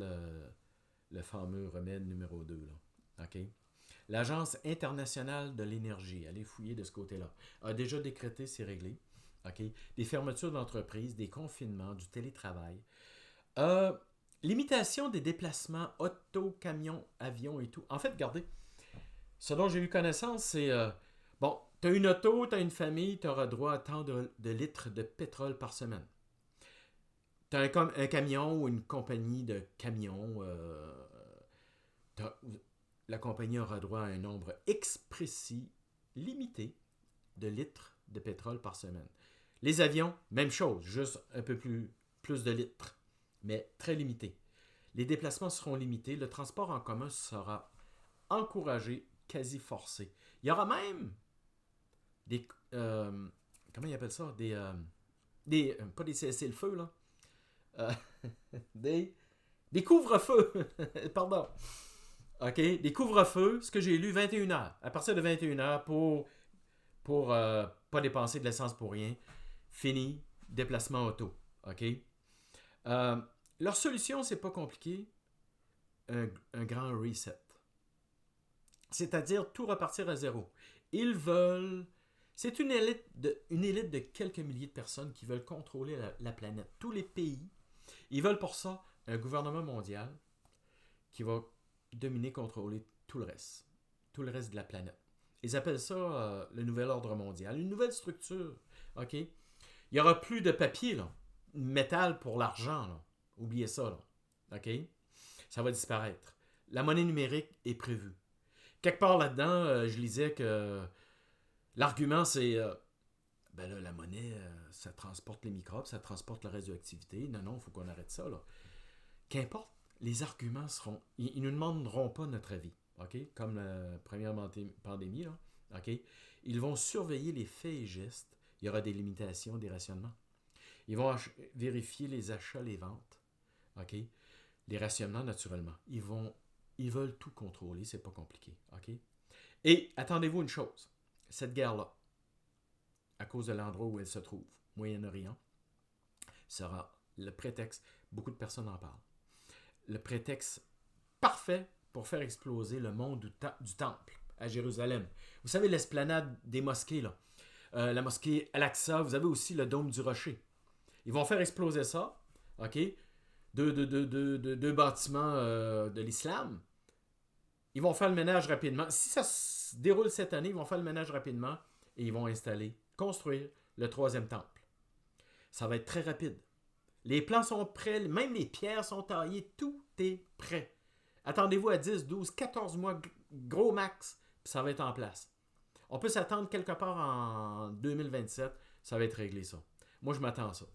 le fameux remède numéro 2? Là? OK? L'Agence internationale de l'énergie, allez fouiller de ce côté-là, a déjà décrété, c'est réglé. OK? Des fermetures d'entreprises, des confinements, du télétravail. Limitation des déplacements, auto, camions, avions et tout. En fait, regardez, ce dont j'ai eu connaissance, c'est... bon, tu as une auto, tu as une famille, tu auras droit à tant de litres de pétrole par semaine. Tu as un camion ou une compagnie de camions, la compagnie aura droit à un nombre X précis, limité, de litres de pétrole par semaine. Les avions, même chose, juste un peu plus de litres, mais très limité. Les déplacements seront limités, le transport en commun sera encouragé, quasi forcé. Il y aura même des... comment ils appellent ça? Pas des cessez-le-feu, là. Des couvre-feux. Pardon. OK? Des couvre-feux, ce que j'ai lu, 21h. À partir de 21h, pour pas dépenser de l'essence pour rien. Fini. Déplacement auto. OK? Leur solution, c'est pas compliqué. Un grand reset. C'est-à-dire tout repartir à zéro. Ils veulent... C'est une élite de quelques milliers de personnes qui veulent contrôler la planète. Tous les pays, ils veulent pour ça un gouvernement mondial qui va dominer, contrôler tout le reste de la planète. Ils appellent ça le nouvel ordre mondial, une nouvelle structure. OK? Il n'y aura plus de papier, là. Métal pour l'argent, là. Oubliez ça, là. OK? Ça va disparaître. La monnaie numérique est prévue. Quelque part là-dedans, je lisais que l'argument, c'est ben là, la monnaie, ça transporte les microbes, ça transporte la radioactivité. Non, non, il faut qu'on arrête ça. Là. Qu'importe, les arguments seront. Ils ne nous demanderont pas notre avis. OK? Comme la première pandémie. Là, OK? Ils vont surveiller les faits et gestes. Il y aura des limitations, des rationnements. Ils vont vérifier les achats, les ventes. OK? Les rationnements, naturellement. Ils veulent tout contrôler, c'est pas compliqué. OK? Et attendez-vous une chose. Cette guerre-là, à cause de l'endroit où elle se trouve, Moyen-Orient, sera le prétexte, beaucoup de personnes en parlent, le prétexte parfait pour faire exploser le monde du temple à Jérusalem. Vous savez, l'esplanade des mosquées, là. La mosquée Al-Aqsa, vous avez aussi le dôme du rocher. Ils vont faire exploser ça, OK? Deux bâtiments de l'islam. Ils vont faire le ménage rapidement. Si ça se déroule cette année, ils vont faire le ménage rapidement et ils vont construire le troisième temple. Ça va être très rapide. Les plans sont prêts, même les pierres sont taillées, tout est prêt. Attendez-vous à 10, 12, 14 mois, gros max, puis ça va être en place. On peut s'attendre quelque part en 2027, ça va être réglé ça. Moi, je m'attends à ça.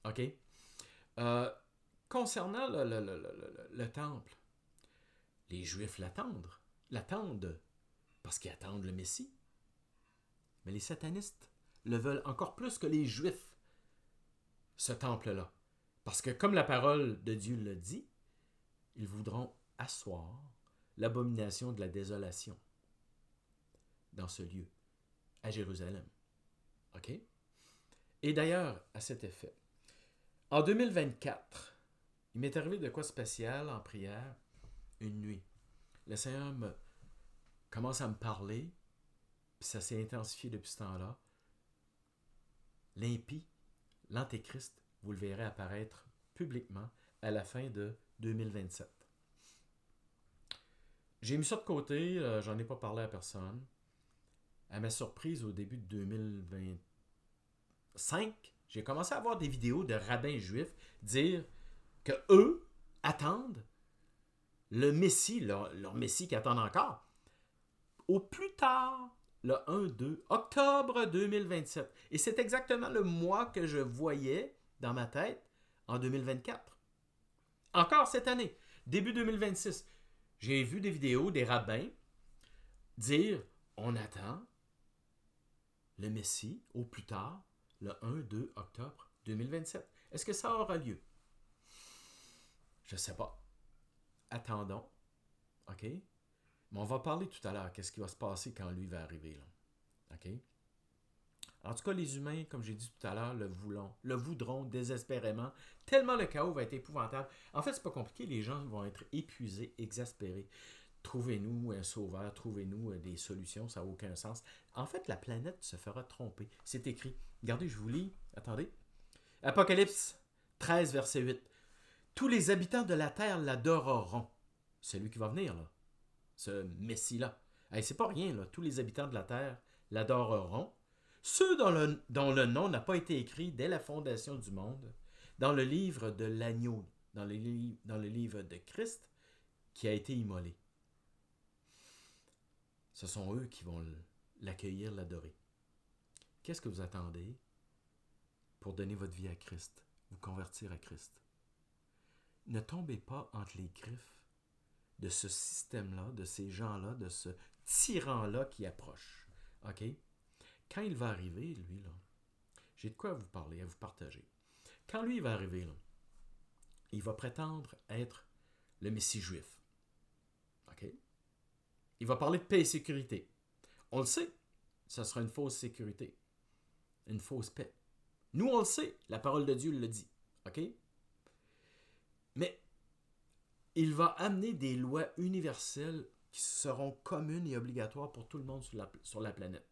OK? Concernant le temple, les Juifs l'attendent parce qu'ils attendent le Messie. Mais les satanistes le veulent encore plus que les Juifs, ce temple-là. Parce que comme la parole de Dieu le dit, ils voudront asseoir l'abomination de la désolation dans ce lieu, à Jérusalem. OK? Et d'ailleurs, à cet effet, en 2024, il m'est arrivé de quoi spécial en prière une nuit. Le Seigneur commence à me parler, puis ça s'est intensifié depuis ce temps-là. L'impie, l'Antéchrist, vous le verrez apparaître publiquement à la fin de 2027. J'ai mis ça de côté, j'en ai pas parlé à personne. À ma surprise, au début de 2025, j'ai commencé à voir des vidéos de rabbins juifs dire que eux attendent le Messie, leur Messie qui attendent encore, au plus tard, le 1-2 octobre 2027. Et c'est exactement le mois que je voyais dans ma tête en 2024. Encore cette année, début 2026, j'ai vu des vidéos des rabbins dire on attend le Messie au plus tard, le 1-2 octobre 2027. Est-ce que ça aura lieu? Je ne sais pas. Attendons. OK? Mais on va parler tout à l'heure. Qu'est-ce qui va se passer quand lui va arriver, là? OK? En tout cas, les humains, comme j'ai dit tout à l'heure, le voudront désespérément, tellement le chaos va être épouvantable. En fait, c'est pas compliqué. Les gens vont être épuisés, exaspérés. Trouvez-nous un sauveur, trouvez-nous des solutions, ça n'a aucun sens. En fait, la planète se fera tromper. C'est écrit. Regardez, je vous lis. Attendez. Apocalypse 13, verset 8. Tous les habitants de la terre l'adoreront. C'est lui qui va venir, là. Ce Messie-là. Hey, c'est pas rien, là. Tous les habitants de la terre l'adoreront. Ceux dont le nom n'a pas été écrit dès la fondation du monde, dans le livre de l'agneau, dans le livre de Christ, qui a été immolé. Ce sont eux qui vont l'accueillir, l'adorer. Qu'est-ce que vous attendez pour donner votre vie à Christ, vous convertir à Christ? Ne tombez pas entre les griffes de ce système-là, de ces gens-là, de ce tyran-là qui approche. OK? Quand il va arriver, lui, là, j'ai de quoi vous parler, à vous partager. Quand lui, il va arriver, là, il va prétendre être le Messie juif. OK? Il va parler de paix et sécurité. On le sait, ça sera une fausse sécurité. Une fausse paix. Nous, on le sait, la parole de Dieu le dit. OK? Mais il va amener des lois universelles qui seront communes et obligatoires pour tout le monde sur la planète,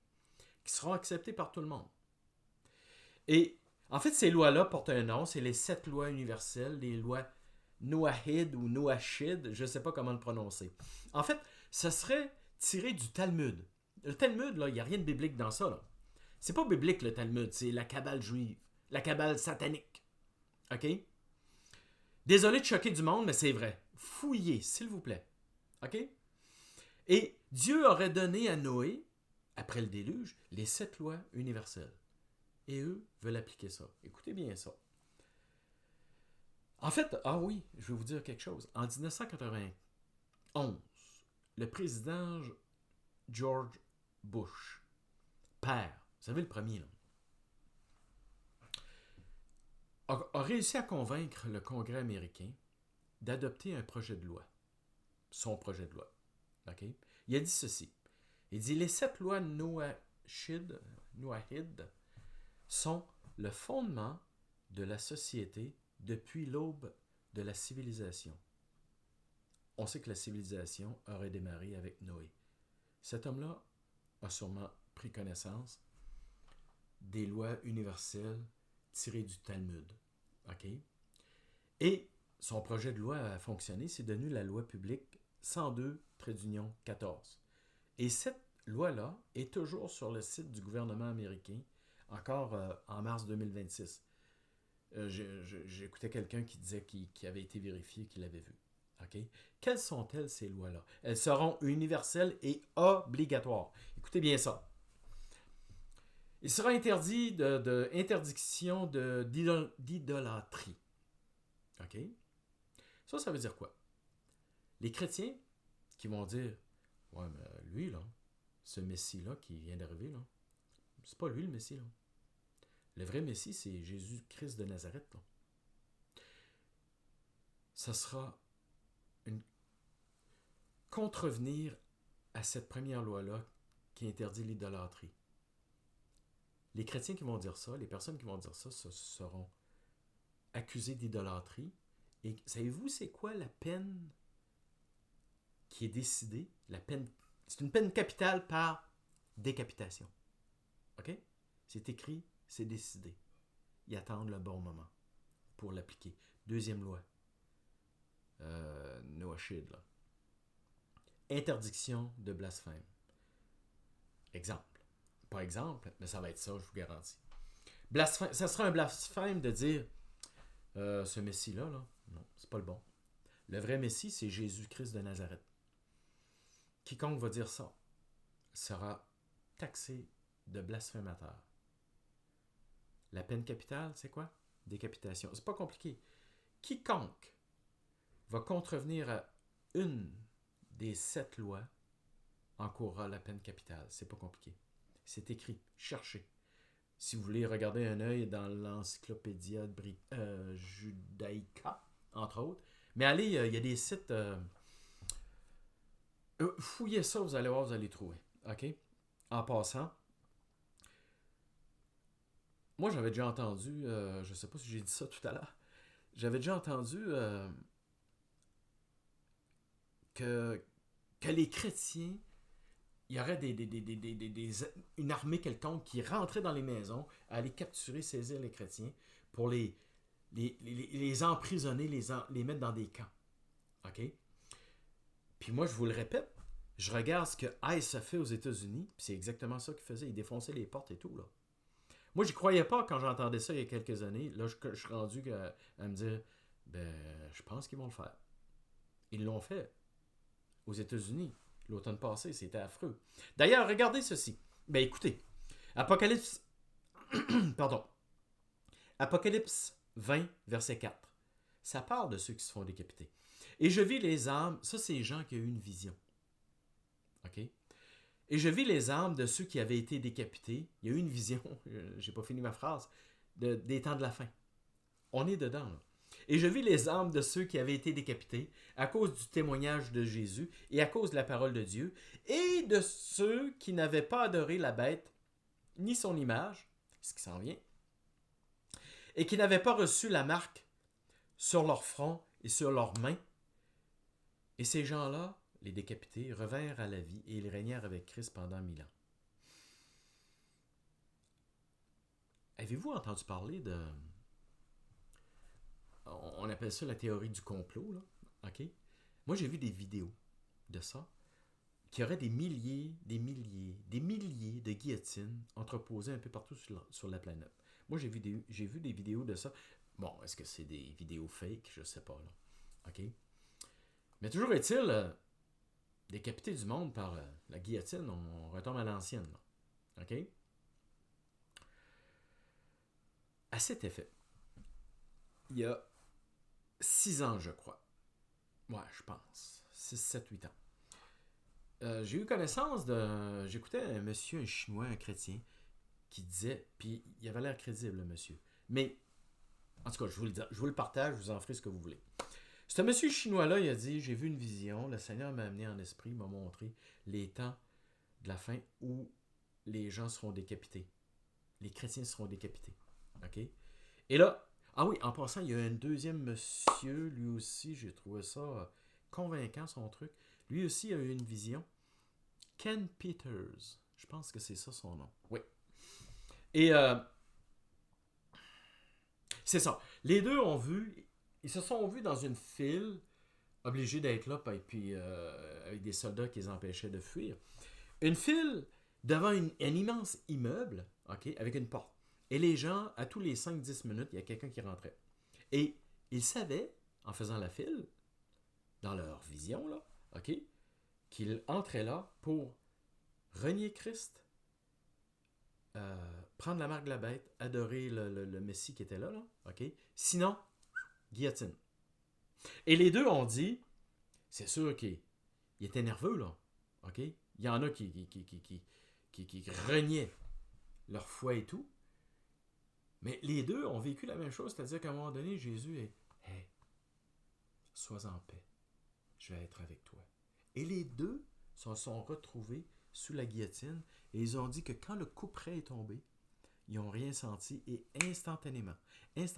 qui seront acceptées par tout le monde. Et en fait, ces lois-là portent un nom, c'est les 7 lois universelles, les lois Noahide ou Noachide, je ne sais pas comment le prononcer. En fait, ça serait tiré du Talmud. Le Talmud, là, il n'y a rien de biblique dans ça. Là. C'est pas biblique le Talmud, c'est la Kabbale juive, la Kabbale satanique. OK? Désolé de choquer du monde, mais c'est vrai. Fouillez, s'il vous plaît. OK? Et Dieu aurait donné à Noé, après le déluge, les 7 lois universelles. Et eux veulent appliquer ça. Écoutez bien ça. En fait, ah oui, je vais vous dire quelque chose. En 1991, le président George Bush, père, vous savez le premier, là, a réussi à convaincre le Congrès américain d'adopter un projet de loi. Son projet de loi. OK? Il a dit ceci. Il dit, les 7 lois Noahide sont le fondement de la société depuis l'aube de la civilisation. On sait que la civilisation aurait démarré avec Noé. Cet homme-là a sûrement pris connaissance des lois universelles tirées du Talmud. OK? Et son projet de loi a fonctionné, c'est devenu la loi publique 102-14. Et cette loi-là est toujours sur le site du gouvernement américain, encore en mars 2026. J'écoutais quelqu'un qui disait qu'il avait été vérifié, qu'il l'avait vu. Okay? Quelles sont-elles, ces lois-là? Elles seront universelles et obligatoires. Écoutez bien ça. Il sera interdit interdiction d'idolâtrie. OK? Ça veut dire quoi? Les chrétiens qui vont dire, ouais, mais lui, là, ce Messie-là qui vient d'arriver, là, c'est pas lui le Messie, là. Le vrai Messie, c'est Jésus-Christ de Nazareth, là. Ça sera une contrevenir à cette première loi-là qui interdit l'idolâtrie. Les chrétiens qui vont dire ça, les personnes qui vont dire ça, seront accusés d'idolâtrie. Et savez-vous, c'est quoi la peine qui est décidée? La peine, c'est une peine capitale par décapitation. OK? C'est écrit, c'est décidé. Ils attendent le bon moment pour l'appliquer. Deuxième loi. Noachide, là. Interdiction de blasphème. Exemple. Pas exemple, mais ça va être ça, je vous garantis. Blasphème, ça sera un blasphème de dire ce Messie-là, là, non, c'est pas le bon. Le vrai Messie, c'est Jésus-Christ de Nazareth. Quiconque va dire ça sera taxé de blasphémateur. La peine capitale, c'est quoi? Décapitation. C'est pas compliqué. Quiconque va contrevenir à une des 7 lois encourra la peine capitale. C'est pas compliqué. C'est écrit. Cherchez. Si vous voulez regarder un œil dans l'Encyclopédia Judaica, entre autres. Mais allez, il y a des sites... fouillez ça, vous allez voir, vous allez trouver. OK? En passant, moi, j'avais déjà entendu, je ne sais pas si j'ai dit ça tout à l'heure, j'avais déjà entendu que les chrétiens, il y aurait une armée quelconque qui rentrait dans les maisons, aller capturer, saisir les chrétiens pour les emprisonner, les mettre dans des camps. OK? Puis moi, je vous le répète, je regarde ce que ICE a fait aux États-Unis, puis c'est exactement ça qu'ils faisaient. Ils défonçaient les portes et tout, là. Moi, j'y croyais pas quand j'entendais ça il y a quelques années. Là, je suis rendu à me dire, je pense qu'ils vont le faire. Ils l'ont fait aux États-Unis. L'automne passé, c'était affreux. D'ailleurs, regardez ceci. Écoutez, Apocalypse, pardon, Apocalypse 20, verset 4. Ça parle de ceux qui se font décapiter. Et je vis les âmes, ça c'est Jean qui a eu une vision. OK? Et je vis les âmes de ceux qui avaient été décapités. Il y a eu une vision, j'ai pas fini ma phrase, des temps de la fin. On est dedans, là. Et je vis les âmes de ceux qui avaient été décapités à cause du témoignage de Jésus et à cause de la parole de Dieu, et de ceux qui n'avaient pas adoré la bête ni son image, ce qui s'en vient, et qui n'avaient pas reçu la marque sur leur front et sur leurs mains. Et ces gens-là, les décapités, revinrent à la vie et ils régnèrent avec Christ pendant 1000 ans. Avez-vous entendu parler de... On appelle ça la théorie du complot, là. OK? Moi, j'ai vu des vidéos de ça, qu'il y aurait des milliers de guillotines entreposées un peu partout sur la planète. Moi, j'ai vu des vidéos de ça. Bon, est-ce que c'est des vidéos fake? Je sais pas, là. OK? Mais toujours est-il, décapiter du monde par la guillotine, on retombe à l'ancienne. Là. OK? À cet effet, il y a 6 ans, je crois. Ouais, je pense. 6, 7, 8 ans. J'ai eu connaissance de... J'écoutais un monsieur, un Chinois, un chrétien, qui disait... Puis il avait l'air crédible, le monsieur. Mais, en tout cas, je vous le partage, vous en ferez ce que vous voulez. Ce monsieur chinois-là, il a dit, j'ai vu une vision, le Seigneur m'a amené en esprit, m'a montré les temps de la fin où les gens seront décapités. Les chrétiens seront décapités. OK? Et là, ah oui, en passant, il y a un deuxième monsieur, lui aussi, j'ai trouvé ça convaincant, son truc. Lui aussi a eu une vision. Ken Peters. Je pense que c'est ça son nom. Oui. Et c'est ça. Les deux ont vu, ils se sont vus dans une file, obligés d'être là, puis avec des soldats qui les empêchaient de fuir. Une file devant un immense immeuble, OK, avec une porte. Et les gens, à tous les 5-10 minutes, il y a quelqu'un qui rentrait. Et ils savaient, en faisant la file, dans leur vision, là, OK, qu'ils entraient là pour renier Christ, prendre la marque de la bête, adorer le Messie qui était là, OK? Sinon, guillotine. Et les deux ont dit, c'est sûr qu'ils étaient nerveux, là, OK? Il y en a qui reniaient leur foi et tout, mais les deux ont vécu la même chose, c'est-à-dire qu'à un moment donné, Jésus est « Hey, sois en paix, je vais être avec toi. » Et les deux se sont retrouvés sous la guillotine et ils ont dit que quand le couperet est tombé, ils n'ont rien senti et instantanément, ils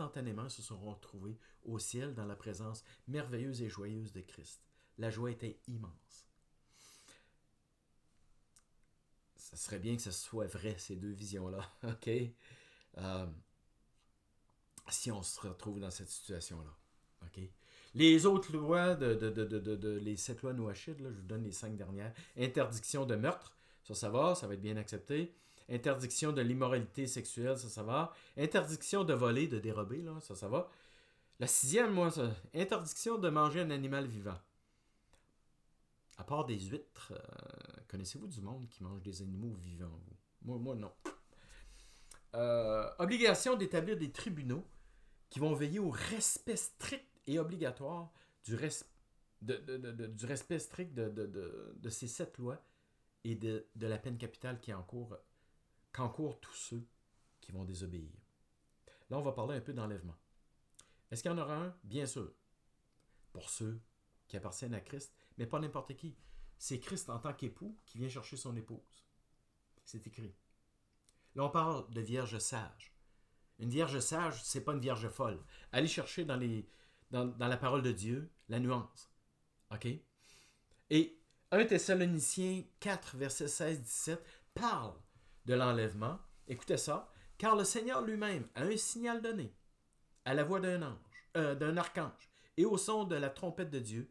se sont retrouvés au ciel dans la présence merveilleuse et joyeuse de Christ. La joie était immense. Ça serait bien que ce soit vrai, ces deux visions-là, OK? Si on se retrouve dans cette situation-là, OK? Les autres lois, les 7 lois Noachide, là, je vous donne les 5 dernières. Interdiction de meurtre, ça va être bien accepté. Interdiction de l'immoralité sexuelle, ça va. Interdiction de voler, de dérober, là, ça va. La 6e, moi, interdiction de manger un animal vivant. À part des huîtres, connaissez-vous du monde qui mange des animaux vivants? Moi non. Obligation d'établir des tribunaux qui vont veiller au respect strict et obligatoire du respect strict de ces 7 lois et de la peine capitale qu'encourent tous ceux qui vont désobéir. Là, on va parler un peu d'enlèvement. Est-ce qu'il y en aura un? Bien sûr. Pour ceux qui appartiennent à Christ, mais pas n'importe qui. C'est Christ en tant qu'époux qui vient chercher son épouse. C'est écrit. Là, on parle de vierge sage. Une vierge sage, c'est pas une vierge folle. Allez chercher dans la parole de Dieu la nuance. OK? Et 1 Thessaloniciens 4, versets 16-17 parle de l'enlèvement. Écoutez ça. Car le Seigneur lui-même a un signal donné à la voix d'un archange et au son de la trompette de Dieu.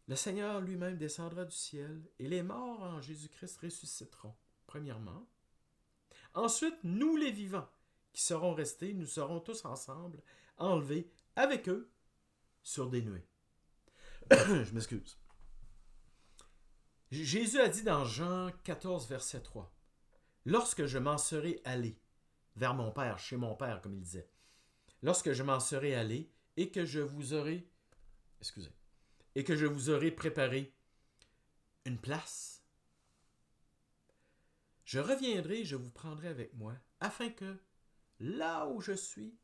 Le Seigneur lui-même descendra du ciel et les morts en Jésus-Christ ressusciteront, premièrement. Ensuite, nous les vivants qui seront restés, nous serons tous ensemble enlevés avec eux sur des nuées. Je m'excuse. Jésus a dit dans Jean 14, verset 3, « Lorsque je m'en serai allé vers mon Père, chez mon Père, comme il disait, lorsque je m'en serai allé et que je vous aurai, préparé une place, je reviendrai et je vous prendrai avec moi, afin que, là où je suis,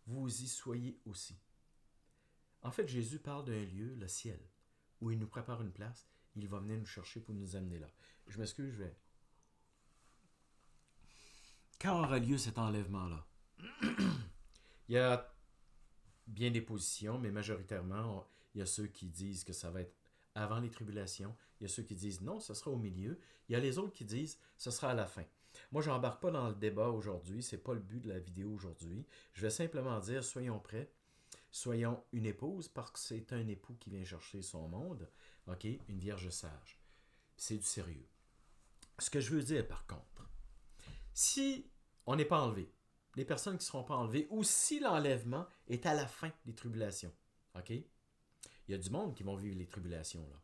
vous y soyez aussi. » En fait, Jésus parle d'un lieu, le ciel, où il nous prépare une place. Il va venir nous chercher pour nous amener là. Je m'excuse, je vais... Quand aura lieu cet enlèvement-là? Il y a bien des positions, mais majoritairement, il y a ceux qui disent que ça va être avant les tribulations. Il y a ceux qui disent non, ce sera au milieu. Il y a les autres qui disent ce sera à la fin. Moi, je n'embarque pas dans le débat aujourd'hui. Ce n'est pas le but de la vidéo aujourd'hui. Je vais simplement dire soyons prêts. Soyons une épouse parce que c'est un époux qui vient chercher son monde. OK? Une vierge sage. C'est du sérieux. Ce que je veux dire, par contre, si on n'est pas enlevé, les personnes qui ne seront pas enlevées, ou si l'enlèvement est à la fin des tribulations, OK? Il y a du monde qui vont vivre les tribulations, là.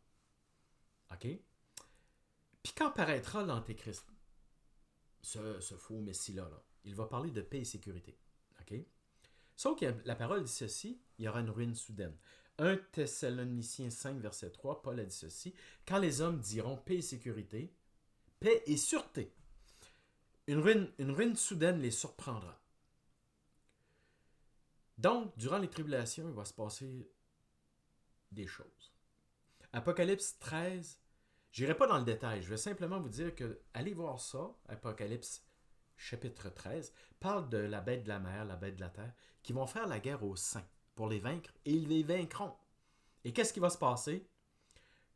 OK? Puis quand paraîtra l'Antéchrist, ce faux Messie-là, là, il va parler de paix et sécurité. OK? Sauf que la parole dit ceci, il y aura une ruine soudaine. 1 Thessaloniciens 5, verset 3, Paul a dit ceci, quand les hommes diront paix et sécurité, paix et sûreté, une ruine soudaine les surprendra. Donc, durant les tribulations, il va se passer des choses. Apocalypse 13, je n'irai pas dans le détail, je vais simplement vous dire que, allez voir ça, Apocalypse chapitre 13, parle de la bête de la mer, la bête de la terre, qui vont faire la guerre aux saints pour les vaincre, et ils les vaincront. Et qu'est-ce qui va se passer?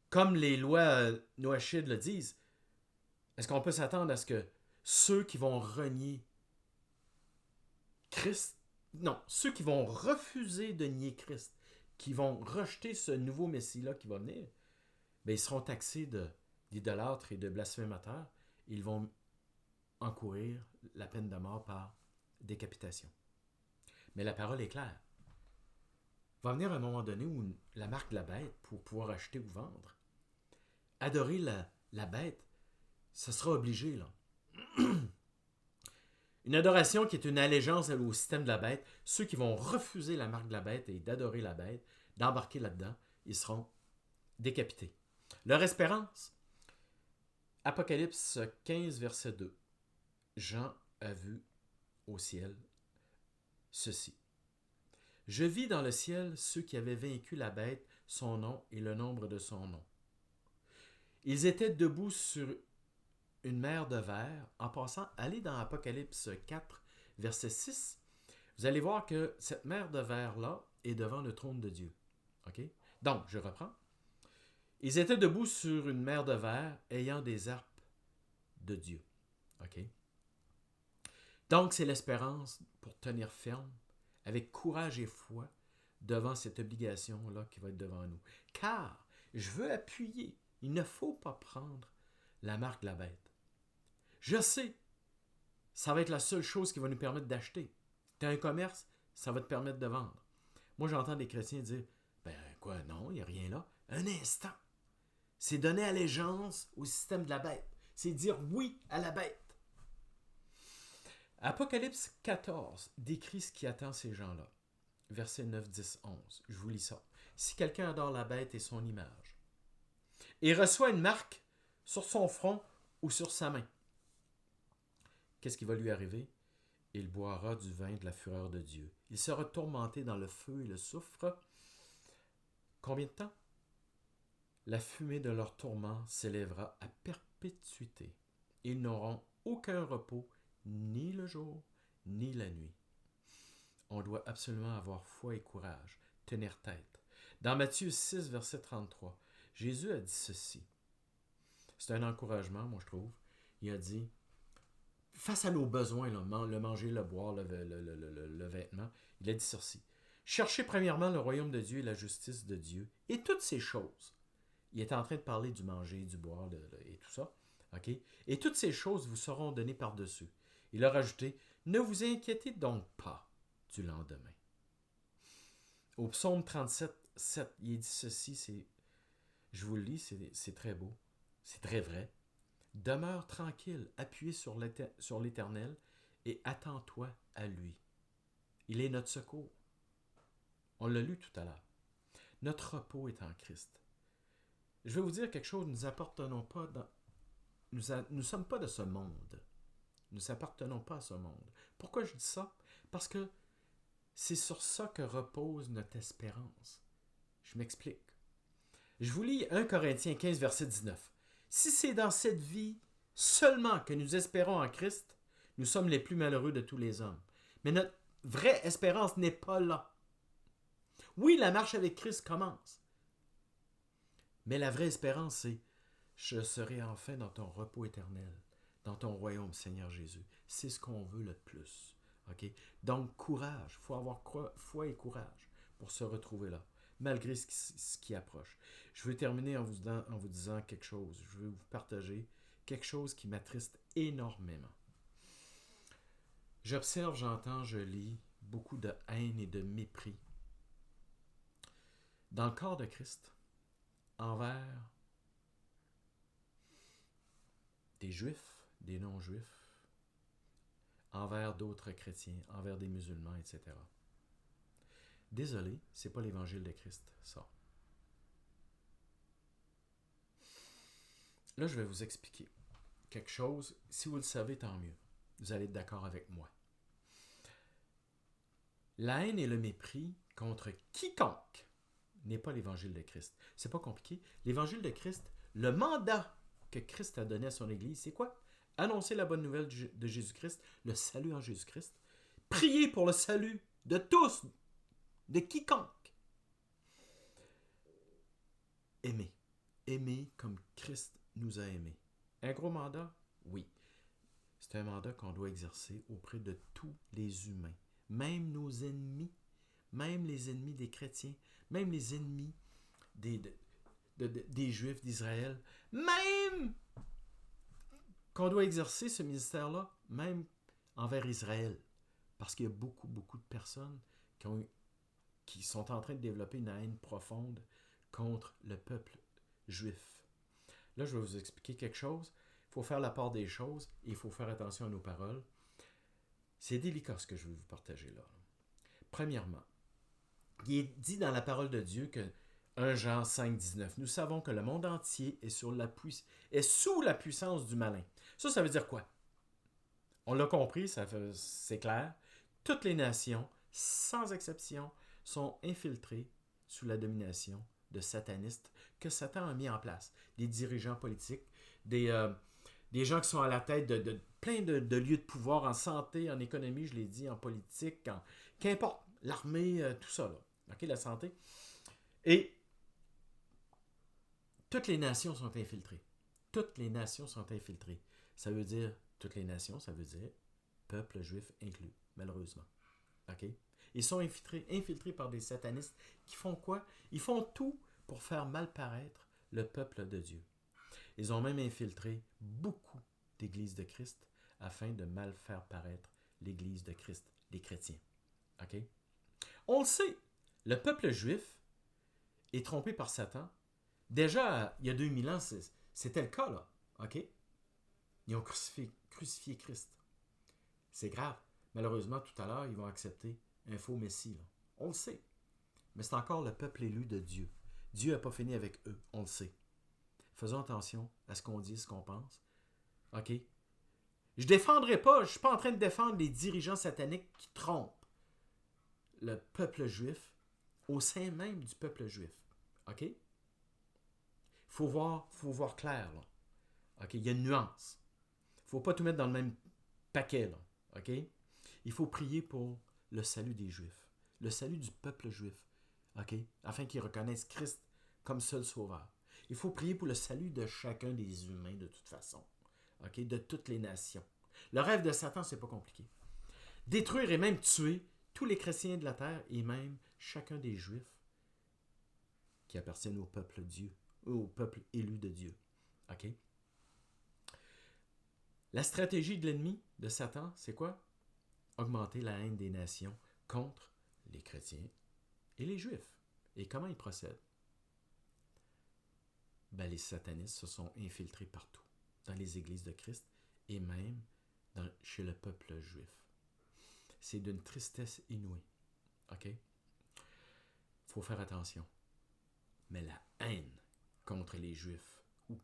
Comme les lois noachides le disent, est-ce qu'on peut s'attendre à ce que ceux qui vont renier Christ, non, ceux qui vont refuser de nier Christ, qui vont rejeter ce nouveau Messie-là qui va venir, bien, ils seront taxés d'idolâtres et de blasphémateurs. Ils vont encourir la peine de mort par décapitation. Mais la parole est claire. Il va venir un moment donné où la marque de la bête, pour pouvoir acheter ou vendre, adorer la bête, ça sera obligé, là. Une adoration qui est une allégeance au système de la bête. Ceux qui vont refuser la marque de la bête et d'adorer la bête, d'embarquer là-dedans, ils seront décapités. Leur espérance, Apocalypse 15, verset 2. Jean a vu au ciel ceci. Je vis dans le ciel ceux qui avaient vaincu la bête, son nom et le nombre de son nom. Ils étaient debout sur une mer de verre. En passant, allez dans Apocalypse 4, verset 6. Vous allez voir que cette mer de verre-là est devant le trône de Dieu. OK? Donc, je reprends. Ils étaient debout sur une mer de verre, ayant des harpes de Dieu. OK? Donc, c'est l'espérance pour tenir ferme, avec courage et foi, devant cette obligation-là qui va être devant nous. Car, je veux appuyer, il ne faut pas prendre la marque de la bête. Je sais, ça va être la seule chose qui va nous permettre d'acheter. Tu as un commerce, ça va te permettre de vendre. Moi, j'entends des chrétiens dire, ben quoi, non, il n'y a rien là. Un instant. C'est donner allégeance au système de la bête. C'est dire oui à la bête. Apocalypse 14 décrit ce qui attend ces gens-là. Versets 9, 10, 11. Je vous lis ça. Si quelqu'un adore la bête et son image, et reçoit une marque sur son front ou sur sa main, qu'est-ce qui va lui arriver? Il boira du vin de la fureur de Dieu. Il sera tourmenté dans le feu et le soufre. Combien de temps? La fumée de leur tourment s'élèvera à perpétuité. Ils n'auront aucun repos, ni le jour, ni la nuit. On doit absolument avoir foi et courage, tenir tête. Dans Matthieu 6, verset 33, Jésus a dit ceci. C'est un encouragement, moi je trouve. Il a dit, face à nos besoins, là, le manger, le boire, le vêtement, il a dit ceci. Cherchez premièrement le royaume de Dieu et la justice de Dieu, et toutes ces choses. Il est en train de parler du manger, du boire et tout ça. Okay? Et toutes ces choses vous seront données par-dessus. Il a rajouté, ne vous inquiétez donc pas du lendemain. Au psaume 37, 7, il dit ceci, je vous le lis, c'est très beau, c'est très vrai. Demeure tranquille, appuyé sur l'Éternel et attends-toi à lui. Il est notre secours. On l'a lu tout à l'heure. Notre repos est en Christ. Je vais vous dire quelque chose, nous appartenons pas nous sommes pas de ce monde. Nous appartenons pas à ce monde. Pourquoi je dis ça? Parce que c'est sur ça que repose notre espérance. Je m'explique. Je vous lis 1 Corinthiens 15, verset 19. Si c'est dans cette vie seulement que nous espérons en Christ, nous sommes les plus malheureux de tous les hommes. Mais notre vraie espérance n'est pas là. Oui, la marche avec Christ commence. Mais la vraie espérance, c'est « Je serai enfin dans ton repos éternel, dans ton royaume, Seigneur Jésus. » C'est ce qu'on veut le plus. Okay? Donc, courage. Il faut avoir foi et courage pour se retrouver là, malgré ce qui approche. Je veux terminer en vous disant quelque chose. Je veux vous partager quelque chose qui m'attriste énormément. J'observe, j'entends, je lis beaucoup de haine et de mépris dans le corps de Christ envers des juifs, des non-juifs, envers d'autres chrétiens, envers des musulmans, etc. Désolé, c'est pas l'évangile de Christ, ça. Là, je vais vous expliquer quelque chose. Si vous le savez, tant mieux. Vous allez être d'accord avec moi. La haine et le mépris contre quiconque n'est pas l'évangile de Christ. C'est pas compliqué. L'évangile de Christ, le mandat que Christ a donné à son Église, c'est quoi? Annoncer la bonne nouvelle de Jésus-Christ, le salut en Jésus-Christ. Prier pour le salut de tous, de quiconque. Aimer. Aimer comme Christ nous a aimés. Un gros mandat? Oui. C'est un mandat qu'on doit exercer auprès de tous les humains. Même nos ennemis, même les ennemis des chrétiens, même les ennemis des Juifs d'Israël, même qu'on doit exercer ce ministère-là, même envers Israël. Parce qu'il y a beaucoup, beaucoup de personnes qui sont en train de développer une haine profonde contre le peuple juif. Là, je vais vous expliquer quelque chose. Il faut faire la part des choses et il faut faire attention à nos paroles. C'est délicat ce que je vais vous partager là. Premièrement, il est dit dans la parole de Dieu que 1 Jean 5, 19, nous savons que le monde entier est sous la puissance du malin. Ça veut dire quoi? On l'a compris, c'est clair. Toutes les nations, sans exception, sont infiltrées sous la domination de satanistes que Satan a mis en place. Des dirigeants politiques, des gens qui sont à la tête de plein de lieux de pouvoir en santé, en économie, je l'ai dit, en politique, qu'importe, l'armée, tout ça, là. OK, la santé. Et toutes les nations sont infiltrées. Toutes les nations sont infiltrées. Ça veut dire, toutes les nations, ça veut dire peuple juif inclus, malheureusement. OK? Ils sont infiltrés par des satanistes qui font quoi? Ils font tout pour faire mal paraître le peuple de Dieu. Ils ont même infiltré beaucoup d'églises de Christ afin de mal faire paraître l'église de Christ, les chrétiens. OK? On le sait, le peuple juif est trompé par Satan. Déjà, il y a 2000 ans, c'était le cas, là. OK? Ils ont crucifié Christ. C'est grave. Malheureusement, tout à l'heure, ils vont accepter un faux messie, là. On le sait. Mais c'est encore le peuple élu de Dieu. Dieu n'a pas fini avec eux, on le sait. Faisons attention à ce qu'on dit, ce qu'on pense. OK? Je défendrai pas, je ne suis pas en train de défendre les dirigeants sataniques qui trompent le peuple juif au sein même du peuple juif. OK? Il faut voir clair, là. OK? Il y a une nuance. Il ne faut pas tout mettre dans le même paquet, là. OK? Il faut prier pour le salut des Juifs, le salut du peuple juif, OK? Afin qu'ils reconnaissent Christ comme seul sauveur. Il faut prier pour le salut de chacun des humains, de toute façon, OK? De toutes les nations. Le rêve de Satan, c'est pas compliqué. Détruire et même tuer tous les chrétiens de la terre et même chacun des Juifs qui appartiennent au peuple Dieu, au peuple élu de Dieu, OK? La stratégie de l'ennemi, de Satan, c'est quoi? Augmenter la haine des nations contre les chrétiens et les Juifs. Et comment il procède? Ben, les satanistes se sont infiltrés partout, dans les églises de Christ et même chez le peuple juif. C'est d'une tristesse inouïe. OK? Il faut faire attention. Mais la haine contre les Juifs ou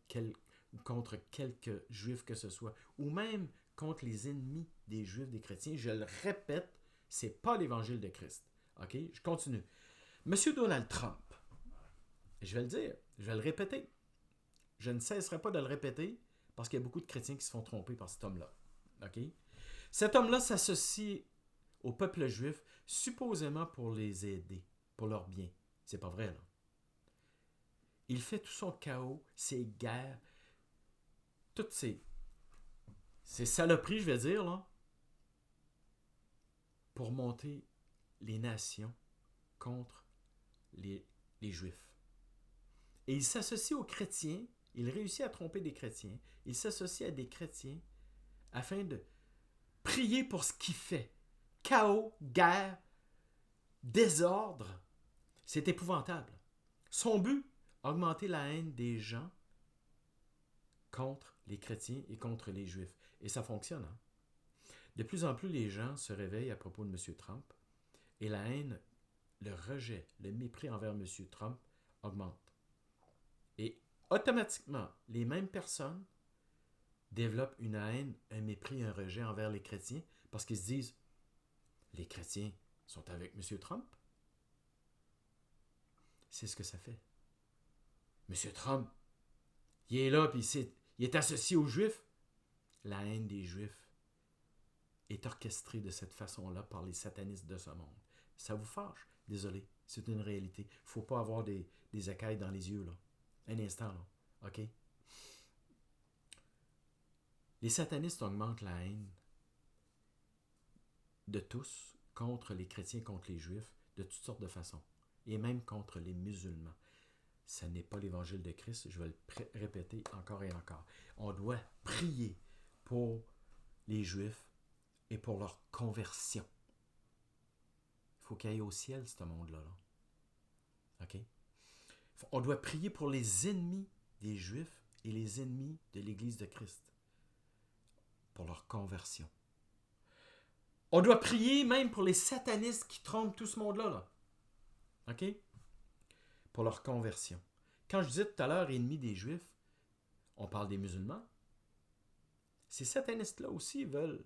contre quelques Juifs que ce soit, ou même contre les ennemis des Juifs, des chrétiens, je le répète, c'est pas l'évangile de Christ. OK? Je continue. Monsieur Donald Trump, je vais le dire, je vais le répéter. Je ne cesserai pas de le répéter parce qu'il y a beaucoup de chrétiens qui se font tromper par cet homme-là. OK? Cet homme-là s'associe au peuple juif supposément pour les aider, pour leur bien. C'est pas vrai, là. Il fait tout son chaos, ses guerres, toutes ces saloperies, je vais dire, là, pour monter les nations contre les Juifs. Et il s'associe aux chrétiens, il réussit à tromper des chrétiens, il s'associe à des chrétiens afin de prier pour ce qu'il fait. Chaos, guerre, désordre, c'est épouvantable. Son but, augmenter la haine des gens contre les chrétiens et contre les Juifs. Et ça fonctionne, hein? De plus en plus, les gens se réveillent à propos de M. Trump et la haine, le rejet, le mépris envers M. Trump augmente. Et automatiquement, les mêmes personnes développent une haine, un mépris, un rejet envers les chrétiens parce qu'ils se disent « Les chrétiens sont avec M. Trump? » C'est ce que ça fait. M. Trump, il est là, puis il est associé aux Juifs. La haine des Juifs est orchestrée de cette façon-là par les satanistes de ce monde. Ça vous fâche? Désolé, c'est une réalité. Il ne faut pas avoir des écailles dans les yeux, là. Un instant, là. OK? Les satanistes augmentent la haine de tous contre les chrétiens, contre les Juifs, de toutes sortes de façons. Et même contre les musulmans. Ce n'est pas l'évangile de Christ, je vais le répéter encore et encore. On doit prier pour les Juifs et pour leur conversion. Il faut qu'il aille au ciel, ce monde-là. Là. OK? On doit prier pour les ennemis des Juifs et les ennemis de l'Église de Christ. Pour leur conversion. On doit prier même pour les satanistes qui trompent tout ce monde-là. Là. OK? Pour leur conversion. Quand je disais tout à l'heure ennemis des Juifs, on parle des musulmans. Ces satanistes-là aussi veulent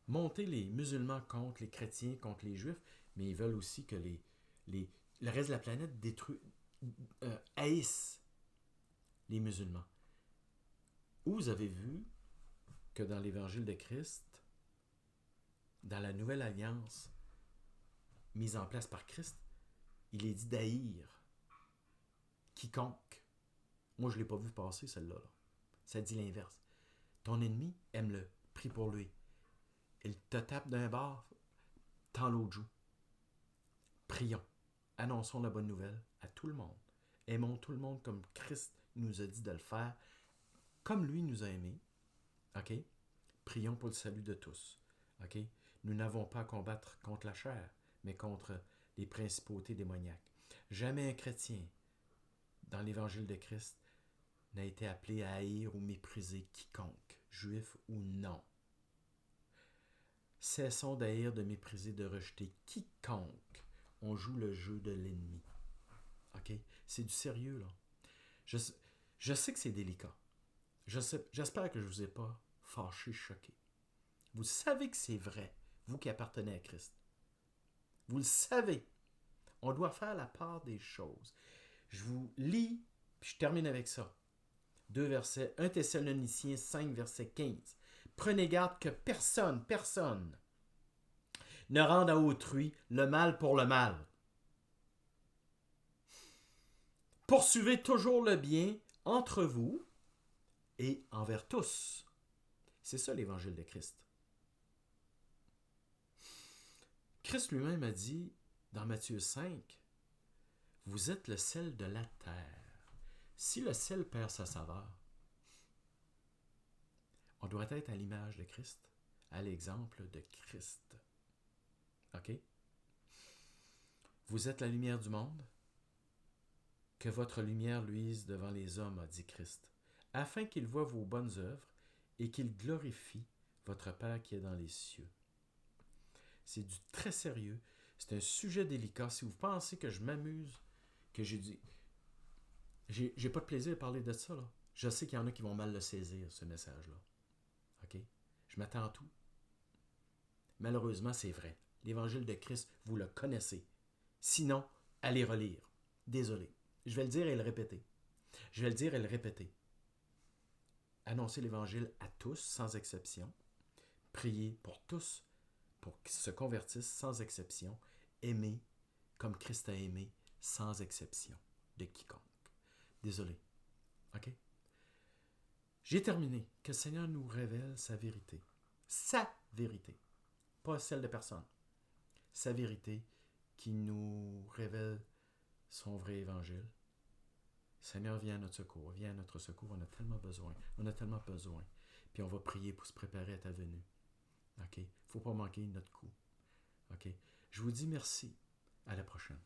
monter les musulmans contre les chrétiens, contre les Juifs, mais ils veulent aussi que le reste de la planète haïsse les musulmans. Où vous avez vu que dans l'Évangile de Christ, dans la nouvelle alliance mise en place par Christ, il est dit d'haïr quiconque. Moi, je ne l'ai pas vu passer, celle-là. Là. Ça dit l'inverse. Ton ennemi, aime-le. Prie pour lui. Il te tape d'un bord, tends l'autre joue. Prions. Annonçons la bonne nouvelle à tout le monde. Aimons tout le monde comme Christ nous a dit de le faire, comme lui nous a aimés. OK? Prions pour le salut de tous. OK? Nous n'avons pas à combattre contre la chair, mais contre les principautés démoniaques. Jamais un chrétien, dans l'Évangile de Christ, n'a été appelé à haïr ou mépriser quiconque, juif ou non. Cessons d'haïr, de mépriser, de rejeter quiconque. On joue le jeu de l'ennemi. OK? C'est du sérieux, là. Je sais que c'est délicat. J'espère que je ne vous ai pas fâché, choqué. Vous savez que c'est vrai, vous qui appartenez à Christ. Vous le savez. On doit faire la part des choses. Je vous lis, puis je termine avec ça. 2 versets, 1 Thessaloniciens 5, verset 15. Prenez garde que personne ne rende à autrui le mal pour le mal. Poursuivez toujours le bien entre vous et envers tous. C'est ça l'évangile de Christ. Christ lui-même a dit dans Matthieu 5, « Vous êtes le sel de la terre. » Si le sel perd sa saveur, on doit être à l'image de Christ, à l'exemple de Christ. OK? Vous êtes la lumière du monde. Que votre lumière luise devant les hommes, a dit Christ, afin qu'ils voient vos bonnes œuvres et qu'ils glorifient votre Père qui est dans les cieux. C'est du très sérieux. C'est un sujet délicat. Si vous pensez que je m'amuse, que j'ai dit... J'ai pas de plaisir à parler de ça, là. Je sais qu'il y en a qui vont mal le saisir, ce message-là. OK? Je m'attends à tout. Malheureusement, c'est vrai. L'évangile de Christ, vous le connaissez. Sinon, allez relire. Désolé. Je vais le dire et le répéter. Je vais le dire et le répéter. Annoncez l'évangile à tous, sans exception. Priez pour tous, pour qu'ils se convertissent sans exception. Aimez comme Christ a aimé, sans exception de quiconque. Désolé. OK? J'ai terminé. Que le Seigneur nous révèle sa vérité. Sa vérité. Pas celle de personne. Sa vérité qui nous révèle son vrai évangile. Seigneur, viens à notre secours. Viens à notre secours. On a tellement besoin. On a tellement besoin. Puis on va prier pour se préparer à ta venue. OK? Il ne faut pas manquer notre coup. OK? Je vous dis merci. À la prochaine.